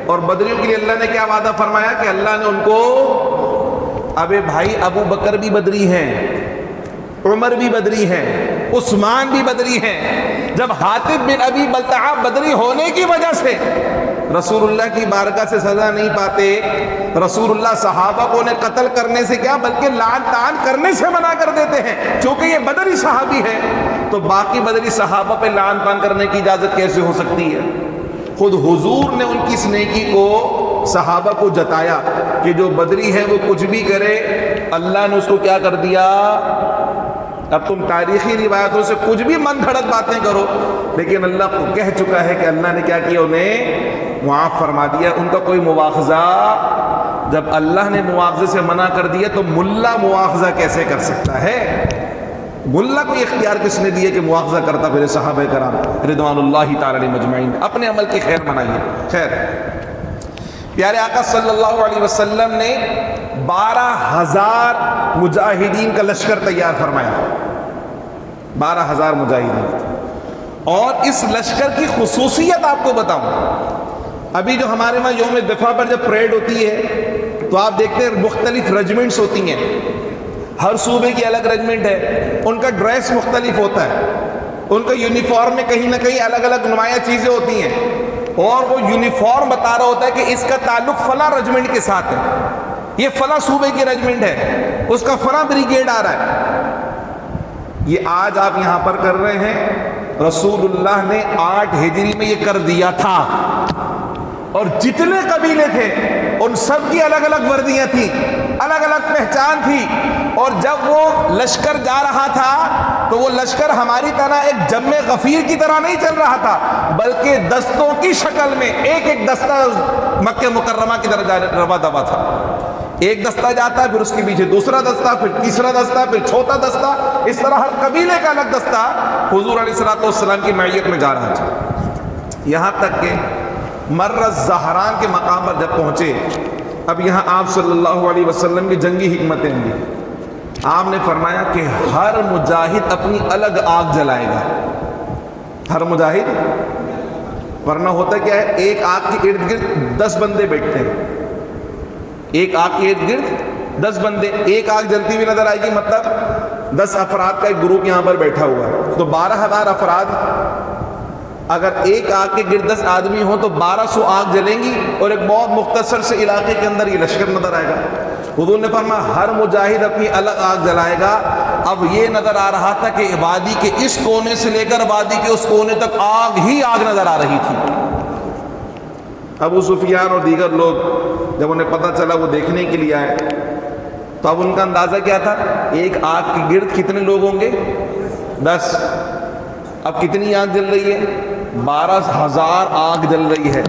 اور بدریوں کے لیے اللہ نے کیا وعدہ فرمایا کہ اللہ نے ان کو، ابے بھائی ابو بکر بھی بدری ہیں، عمر بھی بدری ہیں، عثمان بھی بدری ہیں. جب حاطب بن ابی بلتعہ بدری ہونے کی وجہ سے رسول اللہ کی بارگاہ سے سزا نہیں پاتے، رسول اللہ صحابہ کو انہیں قتل کرنے سے کیا بلکہ لعن طعن کرنے سے منع کر دیتے ہیں. چونکہ یہ بدری صحابی ہے تو باقی بدری صحابہ پہ لعن طعن کرنے کی اجازت کیسے ہو سکتی ہے؟ خود حضور نے ان کی اس نیکی کو صحابہ کو جتایا کہ جو بدری ہے وہ کچھ بھی کرے، اللہ نے اس کو کیا کر دیا. اب تم تاریخی روایتوں سے کچھ بھی من گھڑت باتیں کرو، لیکن اللہ کو کہہ چکا ہے کہ اللہ نے کیا کیا، انہیں معاف فرما دیا. ان کا کوئی مواخذہ، جب اللہ نے مواخذے سے منع کر دیا تو ملا مواخذہ کیسے کر سکتا ہے؟ ملا کو اختیار کس نے دیا کہ مواخذہ کرتا پھر صحابہ کرام رضوان اللہ تعالی علیہم مجمعین؟ اپنے عمل کی خیر منائیے. خیر، پیارے آقا صلی اللہ علیہ وسلم نے 12,000 مجاہدین کا لشکر تیار فرمایا. 12,000 مجاہدین. اور اس لشکر کی خصوصیت آپ کو بتاؤں، ابھی جو ہمارے وہاں یوم دفاع پر جب پریڈ ہوتی ہے تو آپ دیکھتے ہیں مختلف رجمنٹس ہوتی ہیں. ہر صوبے کی الگ ریجمنٹ ہے، ان کا ڈریس مختلف ہوتا ہے، ان کا یونیفارم میں کہیں نہ کہیں الگ الگ نمایاں چیزیں ہوتی ہیں، اور وہ یونیفارم بتا رہا ہوتا ہے کہ اس کا تعلق فلاں ریجمنٹ کے ساتھ ہے، یہ فلاں صوبے کی ریجمنٹ ہے، اس کا فلاں بریگیڈ آ رہا ہے۔ یہ آج آپ یہاں پر کر رہے ہیں، رسول اللہ نے 8 ہجری میں یہ کر دیا تھا، اور جتنے قبیلے تھے ان سب کی الگ الگ وردیاں تھیں، الگ الگ پہچان تھی، اور جب وہ لشکر جا رہا تھا تو وہ لشکر ہماری طرح ایک جم غفیر کی طرح نہیں چل رہا تھا، بلکہ دستوں کی شکل میں ایک ایک دستہ مکہ مکرمہ کی طرف روا دوا تھا۔ ایک دستہ جاتا ہے، پھر اس کے پیچھے دوسرا دستہ، پھر تیسرا دستہ، پھر چوتھا دستہ، اس طرح ہر قبیلے کا الگ دستہ حضور علیہ الصلوۃ والسلام کی معیت میں جا رہا تھا، یہاں تک کہ مر الزہران کے مقام پر جب پہنچے، اب یہاں آپ صلی اللہ علیہ وسلم کی جنگی حکمتیں ہوں گی۔ آپ نے فرمایا کہ ہر مجاہد اپنی الگ آگ جلائے گا، ہر مجاہد، ورنہ ہوتا کیا ہے، ایک آگ کے ارد گرد 10 بندے بیٹھتے ہیں، ایک آگ کے ارد گرد 10 بندے، ایک آگ جلتی ہوئی نظر آئے گی، مطلب 10 افراد کا ایک گروپ یہاں پر بیٹھا ہوا ہے، تو 12,000 افراد، اگر ایک آگ کے گرد 10 آدمی ہوں تو 1200 آگ جلیں گی، اور ایک بہت مختصر سے علاقے کے اندر یہ لشکر نظر آئے گا۔ حضور نے فرمایا ہر مجاہد اپنی الگ آگ جلائے گا۔ اب یہ نظر آ رہا تھا کہ وادی کے اس کونے سے لے کر وادی کے اس کونے تک آگ ہی آگ نظر آ رہی تھی۔ ابو سفیان اور دیگر لوگ جب انہیں پتہ چلا، وہ دیکھنے کے لیے آئے، تو اب ان کا اندازہ کیا تھا، ایک آگ کے گرد کتنے لوگ ہوں گے، 10، اب کتنی آگ جل رہی ہے، 12,000 آگ جل رہی ہے،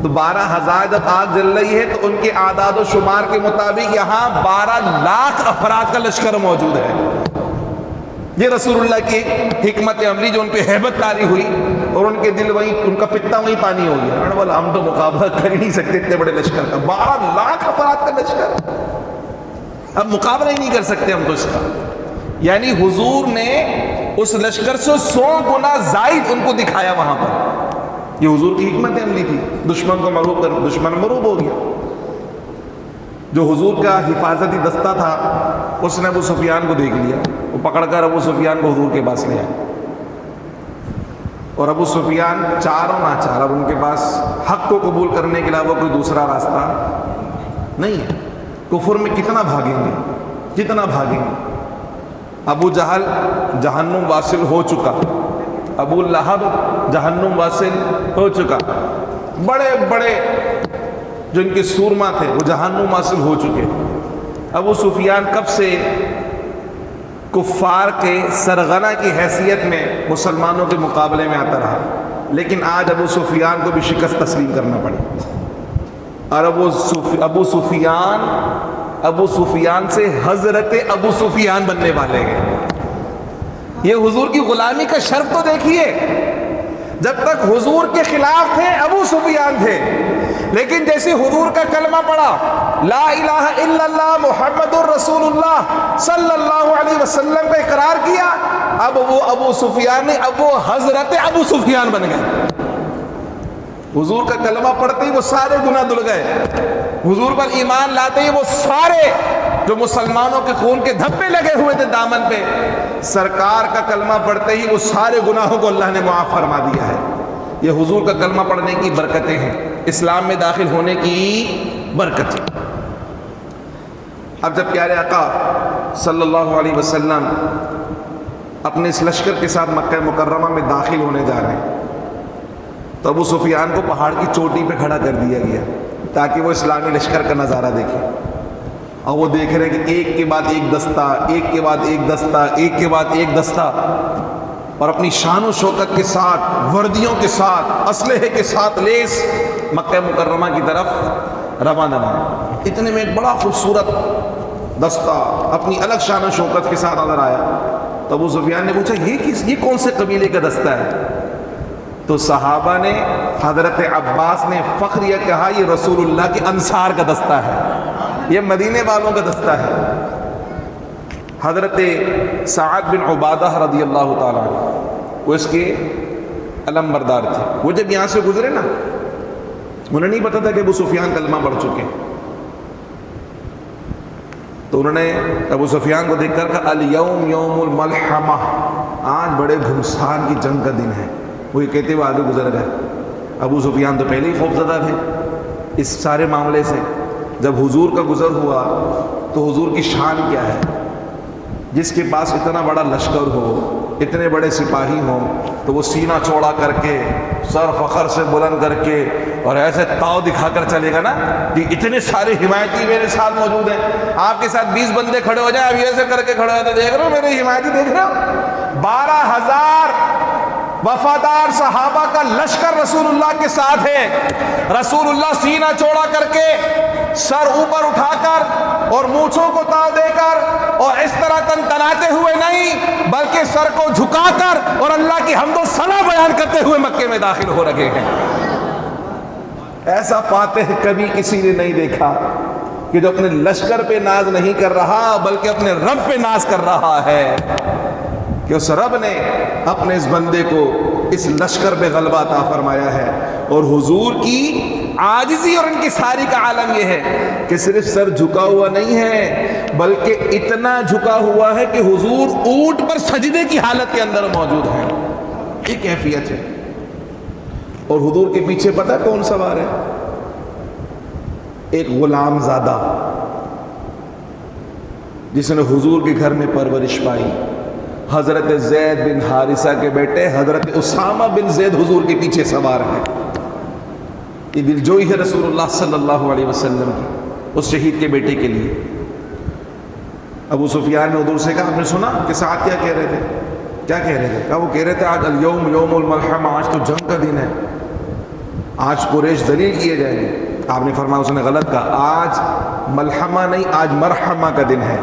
تو 12,000 جب آگ جل رہی ہے تو ان کے اعداد و شمار کے مطابق یہاں 12 لاکھ افراد کا لشکر موجود ہے۔ یہ رسول اللہ کی حکمت عملی جو ان پہ ہیبت طاری ہوئی، اور ان کے دل وہیں، ان کا پتا وہیں پانی ہو گیا، ہم تو مقابلہ کر ہی نہیں سکتے اتنے بڑے لشکر کا، 12 لاکھ افراد کا لشکر، اب مقابلہ ہی نہیں کر سکتے ہم تو اس کا۔ یعنی حضور نے اس لشکر سے 100 گنا زائد ان کو دکھایا وہاں پر، یہ حضور کی حکمت عملی تھی۔ دشمن کو مغلوب کر، دشمن مغلوب ہو گیا۔ جو حضور کا حفاظتی دستہ تھا اس نے ابو سفیان کو دیکھ لیا، وہ پکڑ کر ابو سفیان کو حضور کے پاس لے آیا، اور ابو سفیان چاروں ناچار، اب ان کے پاس حق کو قبول کرنے کے علاوہ کوئی دوسرا راستہ نہیں ہے۔ کفر میں کتنا بھاگیں گے، کتنا بھاگیں گے۔ ابو جہل جہنم واصل ہو چکا، ابو لہب جہنم واصل ہو چکا، بڑے بڑے جو ان کے سورما تھے وہ جہنم واصل ہو چکے۔ ابو سفیان کب سے کفار کے سرغنہ کی حیثیت میں مسلمانوں کے مقابلے میں آتا رہا، لیکن آج ابو سفیان کو بھی شکست تسلیم کرنا پڑی، اور ابو سفیان سے حضرت ابو سفیان بننے والے ہیں۔ یہ حضور کی غلامی کا شرف تو دیکھیے، جب تک حضور کے خلاف تھے ابو سفیان تھے، لیکن جیسے حضور کا کلمہ پڑا، لا الہ الا اللہ محمد الرسول اللہ صلی اللہ علیہ وسلم کا اقرار کیا، اب وہ ابو سفیان نے، اب وہ حضرت ابو سفیان بن گئے۔ حضور کا کلمہ پڑھتے ہی وہ سارے گناہ دھل گئے، حضور پر ایمان لاتے ہی وہ سارے جو مسلمانوں کے خون کے دھبے لگے ہوئے تھے دامن پہ، سرکار کا کلمہ پڑھتے ہی وہ سارے گناہوں کو اللہ نے معاف فرما دیا ہے۔ یہ حضور کا کلمہ پڑھنے کی برکتیں ہیں، اسلام میں داخل ہونے کی برکتیں۔ اب جب پیارے آقا صلی اللہ علیہ وسلم اپنے اس لشکر کے ساتھ مکہ مکرمہ میں داخل ہونے جا رہے ہیں، تو ابو سفیان کو پہاڑ کی چوٹی پہ کھڑا کر دیا گیا تاکہ وہ اسلامی لشکر کا نظارہ دیکھے، اور وہ دیکھ رہے ہیں کہ ایک کے بعد ایک دستہ، ایک کے بعد ایک دستہ، ایک کے بعد ایک دستہ، اور اپنی شان و شوکت کے ساتھ، وردیوں کے ساتھ، اسلحے کے ساتھ لیس مکہ مکرمہ کی طرف روانہ ہوئے۔ اتنے میں ایک بڑا خوبصورت دستہ اپنی الگ شان و شوکت کے ساتھ نظر آیا، تو ابو سفیان نے پوچھا یہ کون سے قبیلے کا دستہ ہے؟ تو صحابہ نے، حضرت عباس نے فخر یہ کہا، یہ رسول اللہ کے انصار کا دستہ ہے، یہ مدینے والوں کا دستہ ہے۔ حضرت سعد بن عبادہ رضی اللہ تعالیٰ عنہ، وہ اس کے علم بردار تھے۔ وہ جب یہاں سے گزرے نا، انہیں نہیں پتا تھا کہ ابو سفیان کلمہ پڑھ چکے، تو انہوں نے ابو سفیان کو دیکھ کر کہا الیوم یوم الملحمہ، آج بڑے گھمسان کی جنگ کا دن ہے۔ وہ یہ کہتے ہوئے آگے گزر گئے۔ ابو سفیان تو پہلے ہی خوفزدہ تھے اس سارے معاملے سے۔ جب حضور کا گزر ہوا تو حضور کی شان کیا ہے، جس کے پاس اتنا بڑا لشکر ہو، اتنے بڑے سپاہی ہوں، تو وہ سینہ چوڑا کر کے، سر فخر سے بلند کر کے اور ایسے تاؤ دکھا کر چلے گا نا کہ اتنے سارے حمایتی میرے ساتھ موجود ہیں۔ آپ کے ساتھ 20 بندے کھڑے ہو جائیں، اب ایسے کر کے کھڑے ہوتے، دیکھ رہے ہو میرے حمایتی، دیکھ رہے ہو 12,000 وفادار صحابہ کا لشکر رسول اللہ کے ساتھ ہے۔ رسول اللہ سینہ چوڑا کر کے، سر اوپر اٹھا کر اور مونچھوں کو تاؤ دے کر اور اس طرح تنتناتے ہوئے نہیں، بلکہ سر کو جھکا کر اور اللہ کی حمد و ثنا بیان کرتے ہوئے مکے میں داخل ہو رکھے ہیں۔ ایسا فاتح کبھی کسی نے نہیں دیکھا کہ جو اپنے لشکر پہ ناز نہیں کر رہا بلکہ اپنے رب پہ ناز کر رہا ہے کہ اس رب نے اپنے اس بندے کو اس لشکر پہ غلبہ عطا فرمایا ہے۔ اور حضور کی عاجزی اور ان کی ساری کا عالم یہ ہے کہ صرف سر جھکا ہوا نہیں ہے بلکہ اتنا جھکا ہوا ہے کہ حضور اونٹ پر سجدے کی حالت کے اندر موجود ہیں۔ یہ کیفیت ہے۔ اور حضور کے پیچھے پتہ کون سوار ہے؟ ایک غلام زادہ جس نے حضور کے گھر میں پرورش پائی، حضرت زید بن حارثہ کے بیٹے حضرت اسامہ بن زید حضور کے پیچھے سوار ہیں۔ یہ دلجوئی ہے رسول اللہ صلی اللہ علیہ وسلم کی اس شہید کے بیٹے کے لیے۔ ابو سفیان نے حضور سے کہا، آپ نے سنا کہ ساتھ کیا کہہ رہے تھے؟ کیا کہہ رہے تھے؟ کہا وہ کہہ رہے تھے آج الیوم یوم الملحمہ، آج تو جنگ کا دن ہے، آج قریش ذلیل کیے جائیں گے۔ آپ نے فرمایا اس نے غلط کہا، آج ملحمہ نہیں، آج مرحمہ کا دن ہے۔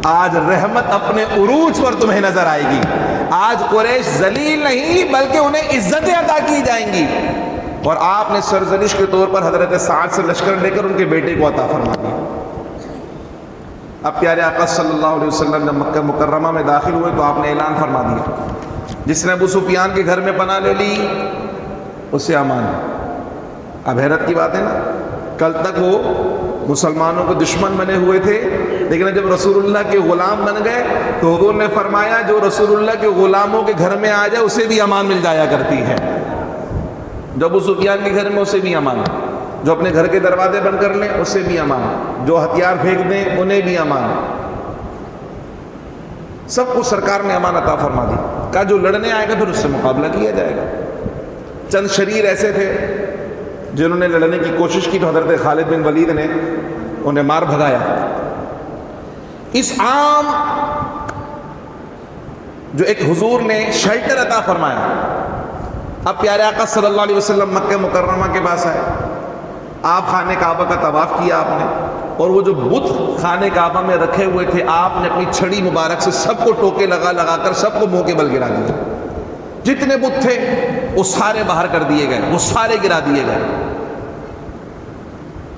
آج رحمت اپنے عروج پر تمہیں نظر آئے گی۔ آج قریش ذلیل نہیں بلکہ انہیں عزتیں عطا کی جائیں گی۔ اور آپ نے سرزنش کے طور پر حضرت سعد سے لشکر لے کر ان کے بیٹے کو عطا فرما دیا۔ اب پیارے آقا صلی اللہ علیہ وسلم جب مکہ مکرمہ میں داخل ہوئے تو آپ نے اعلان فرما دیا، جس نے ابو سفیان کے گھر میں پناہ لے لی اس سے امان۔ اب حیرت کی بات ہے نا، کل تک وہ مسلمانوں کے دشمن بنے ہوئے تھے، لیکن جب رسول اللہ کے غلام بن گئے تو حضور نے فرمایا جو رسول اللہ کے غلاموں کے گھر میں آ جائے اسے بھی امان مل جایا کرتی ہے۔ جو ابو سفیان کے گھر میں اسے بھی امان، جو اپنے گھر کے دروازے بند کر لیں اسے بھی امان، جو ہتھیار پھینک دیں انہیں بھی امان، سب کو سرکار نے امان عطا فرما دی۔ کہا جو لڑنے آئے گا پھر اس سے مقابلہ کیا جائے گا۔ چند شریر ایسے تھے جنہوں نے لڑنے کی کوشش کی تو حضرت خالد بن ولید نے انہیں مار بھگایا۔ اس عام جو ایک حضور نے شیلٹر عطا فرمایا، اب پیارے آقا صلی اللہ علیہ وسلم مکہ مکرمہ کے پاس آئے، آپ خانہ کعبہ کا طواف کیا آپ نے، اور وہ جو بت خانہ کعبہ میں رکھے ہوئے تھے آپ نے اپنی چھڑی مبارک سے سب کو ٹوکے لگا لگا کر سب کو منہ کے بل گرا دیا۔ جتنے بت تھے وہ سارے باہر کر دیے گئے، وہ سارے گرا دیے گئے۔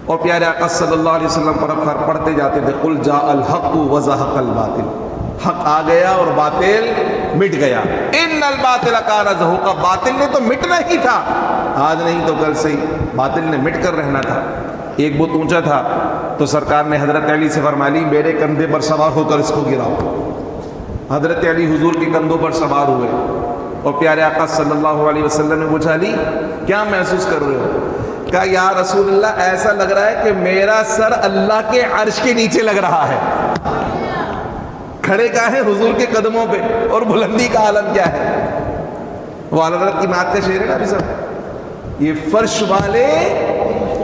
اور پیارے آقا صلی اللہ علیہ وسلم پر پڑھتے جاتے تھے قل جاء الحق وزهق الباطل، حق آ گیا اور باطل مٹ گیا۔ ان الباطل کان زہوقا، باطل نے تو مٹنا ہی تھا، آج نہیں تو کل سے ہی باطل نے مٹ کر رہنا تھا۔ ایک بت اونچا تھا تو سرکار نے حضرت علی سے فرمایا میرے کندھے پر سوار ہو کر اس کو گراؤ۔ حضرت علی حضور کے کندھوں پر سوار ہوئے اور پیارے آقا صلی اللہ علیہ وسلم نے پوچھا علی کیا محسوس کر رہے ہو؟ کہا یا رسول اللہ ایسا لگ رہا ہے کہ میرا سر اللہ کے عرش کے نیچے لگ رہا ہے۔ کھڑے کہاں ہیں؟ حضور کے قدموں پہ، اور بلندی کا عالم کیا ہے؟ وہ حضرت کی مات کا شعر ہے نا ابھی صاحب، یہ فرش والے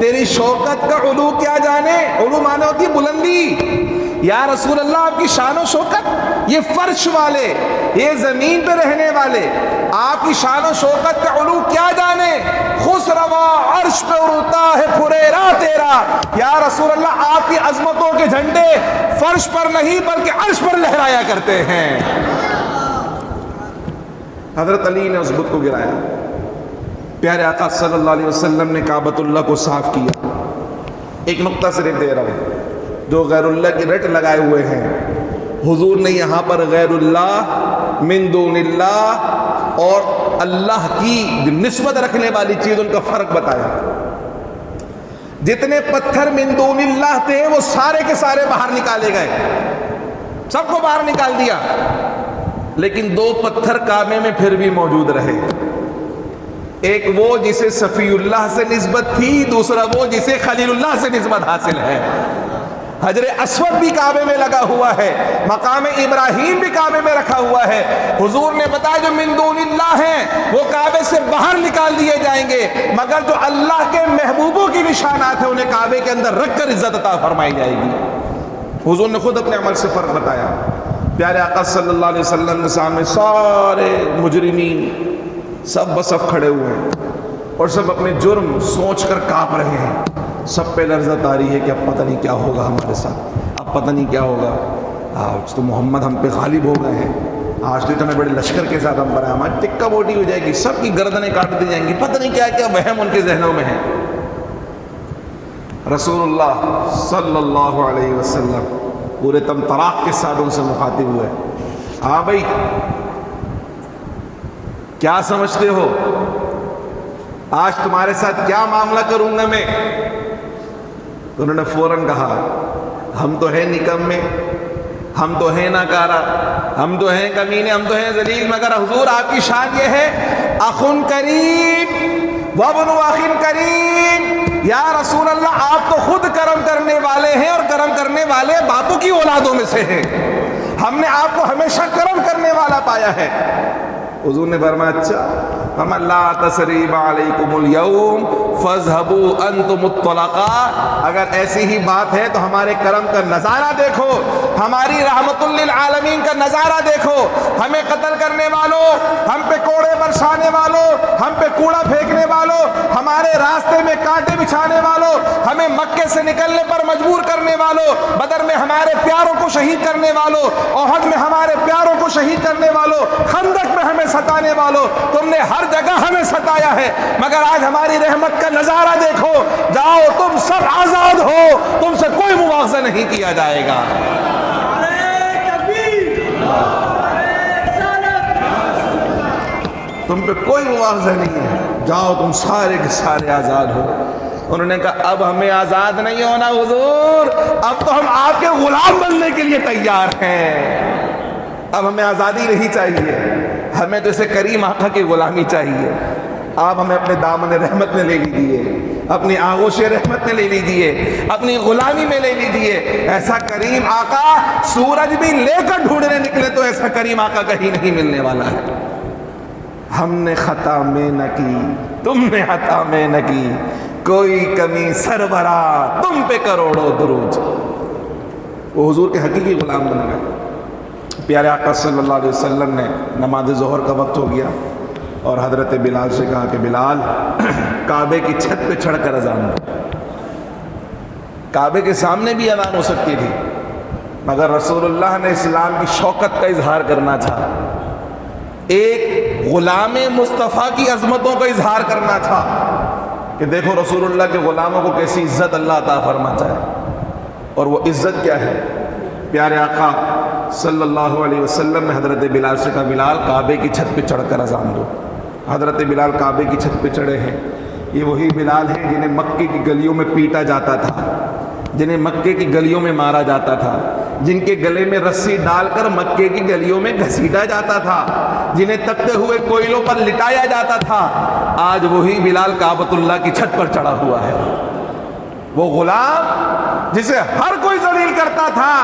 تیری شوکت کا علو کیا جانے، علو مانے ہوتی ہے بلندی۔ یا رسول اللہ آپ کی شان و شوکت، یہ فرش والے، یہ زمین پہ رہنے والے آپ کی شان و شوکت کا علو کیا جانے، خسروا عرش پہ اڑتا ہے پھریرا تیرا۔ یا رسول اللہ آپ کی عظمتوں کے جھنڈے فرش پر نہیں بلکہ عرش پر لہرایا کرتے ہیں۔ حضرت علی نے اس بت کو گرایا، پیارے آقا صلی اللہ علیہ وسلم نے کعبۃ اللہ کو صاف کیا۔ ایک نقطہ صرف دے رہا ہوں، جو غیر اللہ کی رٹ لگائے ہوئے ہیں، حضور نے یہاں پر غیر اللہ، من دون اللہ اور اللہ کی نسبت رکھنے والی چیز ان کا فرق بتایا۔ جتنے پتھر من دون اللہ تھے وہ سارے کے سارے باہر نکالے گئے، سب کو باہر نکال دیا، لیکن دو پتھر کعبے میں پھر بھی موجود رہے۔ ایک وہ جسے صفی اللہ سے نسبت تھی، دوسرا وہ جسے خلیل اللہ سے نسبت حاصل ہے۔ حجر اسود بھی کعبے میں لگا ہوا ہے، مقام ابراہیم بھی کعبے میں رکھا ہوا ہے۔ حضور نے بتایا جو من دون اللہ ہیں وہ کعبے سے باہر نکال دیے جائیں گے، مگر جو اللہ کے محبوبوں کی نشانات ہیں انہیں کعبے کے اندر رکھ کر عزت عطا فرمائی جائے گی۔ حضور نے خود اپنے عمل سے فرق بتایا۔ پیارے آقا صلی اللہ علیہ وسلم کے سامنے سارے مجرمین سب بصف کھڑے ہوئے ہیں اور سب اپنے جرم سوچ کر کانپ رہے ہیں۔ سب پہ لرزت آ رہی ہے کہ اب پتہ نہیں کیا ہوگا ہمارے ساتھ، اب پتہ نہیں کیا ہوگا، آج تو محمد ہم پہ غالب ہو گئے ہیں، آج تو اتنے بڑے لشکر کے ساتھ ہم پر ہیں، ہماری ٹکا بوٹی ہو جائے گی، سب کی گردنیں کاٹ دی جائیں گی، پتہ نہیں کیا کیا وہم ان کے ذہنوں میں ہے۔ رسول اللہ صلی اللہ علیہ وسلم پورے تمطراق کے ساتھ ان سے مخاطب ہوئے، ہاں بھائی کیا سمجھتے ہو، آج تمہارے ساتھ کیا معاملہ کروں گا میں؟ تو انہوں نے فوراً کہا ہم تو ہیں نکمے، ہم تو ہیں ناکارہ، ہم تو ہیں کمینے، ہم تو ہیں ذلیل، مگر حضور آپ کی شان یہ ہے اخن کریم وابن اخن کریم، یا رسول اللہ آپ تو خود کرم کرنے والے ہیں اور کرم کرنے والے باپوں کی اولادوں میں سے ہیں، ہم نے آپ کو ہمیشہ کرم کرنے والا پایا ہے۔ حضور نے فرمایا اچھا، ہم لا تثریب علیکم اليوم فاذهبوا انتم الطلقاء، اگر ایسی ہی بات ہے تو ہمارے کرم کا نظارہ دیکھو، ہماری رحمت للعالمین کا نظارہ دیکھو، ہمیں قتل کرنے والوں، ہم پہ کوڑے برسانے والوں، ہم پہ کوڑا پھینکنے والوں، ہمارے راستے میں کانٹے بچھانے والوں، ہمیں مکے سے نکلنے پر مجبور کرنے والوں، بدر میں ہمارے پیاروں کو شہید کرنے والوں، احد میں ہمارے پیاروں کو شہید کرنے والوں، خندق میں ہمیں ستانے والوں، تم نے ہر جگہ ہمیں ستایا ہے، مگر آج ہماری رحمت کا نظارہ دیکھو، جاؤ تم سب آزاد ہو، تم سے کوئی مواخذہ نہیں کیا جائے گا۔ تم پہ کوئی مواخذہ نہیں ہے، جاؤ تم سارے کے سارے آزاد ہو۔ انہوں نے کہا اب ہمیں آزاد نہیں ہونا حضور، اب تو ہم آپ کے غلام بننے کے لیے تیار ہیں، اب ہمیں آزادی نہیں چاہیے، ہمیں تو اسے کریم آقا کی غلامی چاہیے، آپ ہمیں اپنے دامن رحمت میں لے لیجیے، اپنی آغوش رحمت میں لے لیجیے، اپنی غلامی میں لے لیجیے۔ ایسا کریم آقا سورج بھی لے کر ڈھونڈنے نکلے تو ایسا کریم آقا کہیں نہیں ملنے والا ہے۔ ہم نے خطا میں نہ کی، تم نے خطا میں نہ کی، کوئی کمی سربراہ تم پہ کروڑوں درود۔ وہ حضور کے حقیقی غلام بن گئے۔ پیارے آقا صلی اللہ علیہ وسلم نے نماز ظہر کا وقت ہو گیا اور حضرت بلال سے کہا کہ بلال کعبے کی چھت پہ چڑھ کر اذان دو۔ کعبے کے سامنے بھی اذان ہو سکتی تھی، مگر رسول اللہ نے اسلام کی شوکت کا اظہار کرنا تھا، ایک غلام مصطفیٰ کی عظمتوں کا اظہار کرنا تھا کہ دیکھو رسول اللہ کے غلاموں کو کیسی عزت اللہ عطا فرماتا ہے، اور وہ عزت کیا ہے۔ پیارے آقا صلی اللہ علیہ وسلم نے حضرت بلال سے کہا بلال کعبے کی چھت پہ چڑھ کر اذان دو۔ حضرت بلال کعبے کی چھت پہ چڑھے ہیں۔ یہ وہی بلال ہیں جنہیں مکے کی گلیوں میں پیٹا جاتا تھا، جنہیں مکے کی گلیوں میں مارا جاتا تھا، جن کے گلے میں رسی ڈال کر مکے کی گلیوں میں گھسیٹا جاتا تھا، جنہیں تپتے ہوئے کوئلوں پر لٹایا جاتا تھا۔ آج وہی بلال کعبۃ اللہ کی چھت پر چڑھا ہوا ہے۔ وہ غلام جسے ہر کوئی ذلیل کرتا تھا،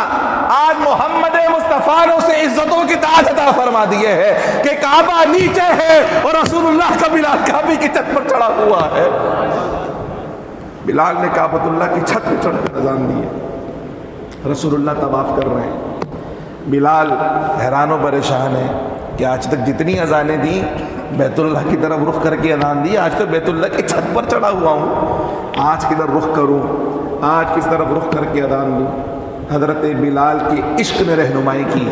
آج محمد مصطفیٰ نے اسے عزتوں کی تاج عطا فرما دیے ہے کہ کعبہ نیچے ہے اور رسول اللہ کا بلال کعبے کی چھت پر چڑھا ہوا ہے۔ بلال نے کعبۃ اللہ کی چھت پہ چڑھ کر اذان دی ہے، رسول اللہ طواف کر رہے ہیں۔ بلال حیران و پریشان ہے کہ آج تک جتنی اذانیں دی بیت اللہ کی طرف رخ کر کے اذان دی، آج تو بیت اللہ کی چھت پر چڑھا ہوا ہوں، آج کدھر رخ کروں، آج کس طرف رخ کر کے اذان دوں۔ حضرت بلال کی عشق نے رہنمائی کی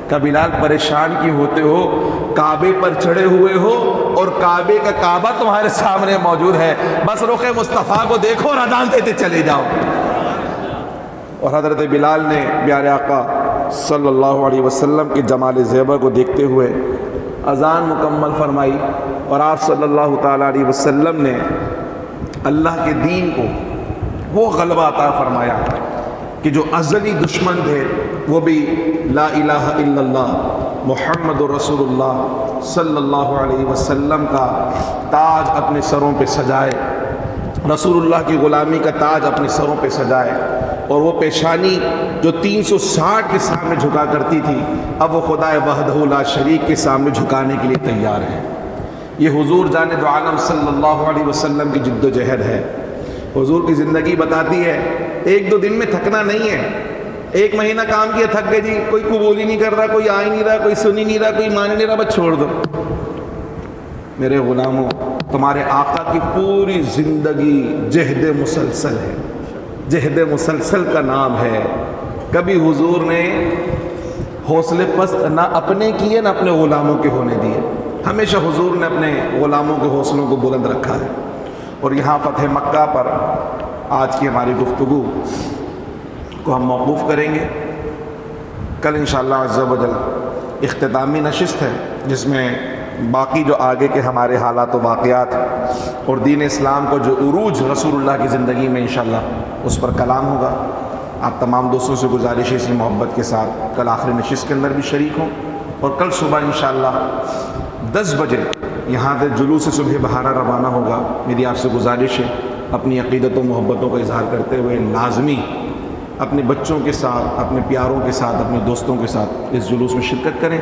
کہ بلال پریشان کیوں ہوتے ہو، کعبے پر چڑھے ہوئے ہو اور کعبے کا کعبہ تمہارے سامنے موجود ہے، بس رخ مصطفیٰ کو دیکھو اور اذان دیتے چلے جاؤ۔ اور حضرت بلال نے پیارے آقا صلی اللہ علیہ وسلم کی جمال زیبا کو دیکھتے ہوئے اذان مکمل فرمائی، اور آپ صلی اللہ تعالیٰ علیہ وسلم نے اللہ کے دین کو وہ غلبہ عطا فرمایا کہ جو ازلی دشمن تھے وہ بھی لا الہ الا اللہ محمد رسول اللہ صلی اللہ علیہ وسلم کا تاج اپنے سروں پہ سجائے، رسول اللہ کی غلامی کا تاج اپنے سروں پہ سجائے، اور وہ پیشانی جو 360 کے سامنے جھکا کرتی تھی اب وہ خدا وحدہ لا شریک کے سامنے جھکانے کے لیے تیار ہے۔ یہ حضور جان دو عالم صلی اللہ علیہ وسلم کی جد و جہد ہے۔ حضور کی زندگی بتاتی ہے ایک دو دن میں تھکنا نہیں ہے، ایک مہینہ کام کیا تھک گئے جی، کوئی قبول ہی نہیں کر رہا، کوئی آ ہی نہیں رہا، کوئی سن ہی نہیں رہا، کوئی مان ہی نہیں رہا، بس چھوڑ دو۔ میرے غلاموں، تمہارے آقا کی پوری زندگی جہد مسلسل ہے، جہد مسلسل کا نام ہے۔ کبھی حضور نے حوصلے پست نہ اپنے کیے نہ اپنے غلاموں کے ہونے دیے، ہمیشہ حضور نے اپنے غلاموں کے حوصلوں کو بلند رکھا ہے۔ اور یہاں فتح مکہ پر آج کی ہماری گفتگو کو ہم موقوف کریں گے۔ کل انشاءاللہ عز و جل اختتامی نشست ہے جس میں باقی جو آگے کے ہمارے حالات و واقعات اور دین اسلام کو جو عروج رسول اللہ کی زندگی میں انشاءاللہ اس پر کلام ہوگا۔ آپ تمام دوستوں سے گزارش ہے اسی محبت کے ساتھ کل آخری نشست کے اندر بھی شریک ہوں، اور کل صبح انشاءاللہ 10 بجے یہاں سے جلوس صبح بہارا روانہ ہوگا۔ میری آپ سے گزارش ہے اپنی عقیدت و محبتوں کا اظہار کرتے ہوئے لازمی اپنے بچوں کے ساتھ، اپنے پیاروں کے ساتھ، اپنے دوستوں کے ساتھ اس جلوس میں شرکت کریں۔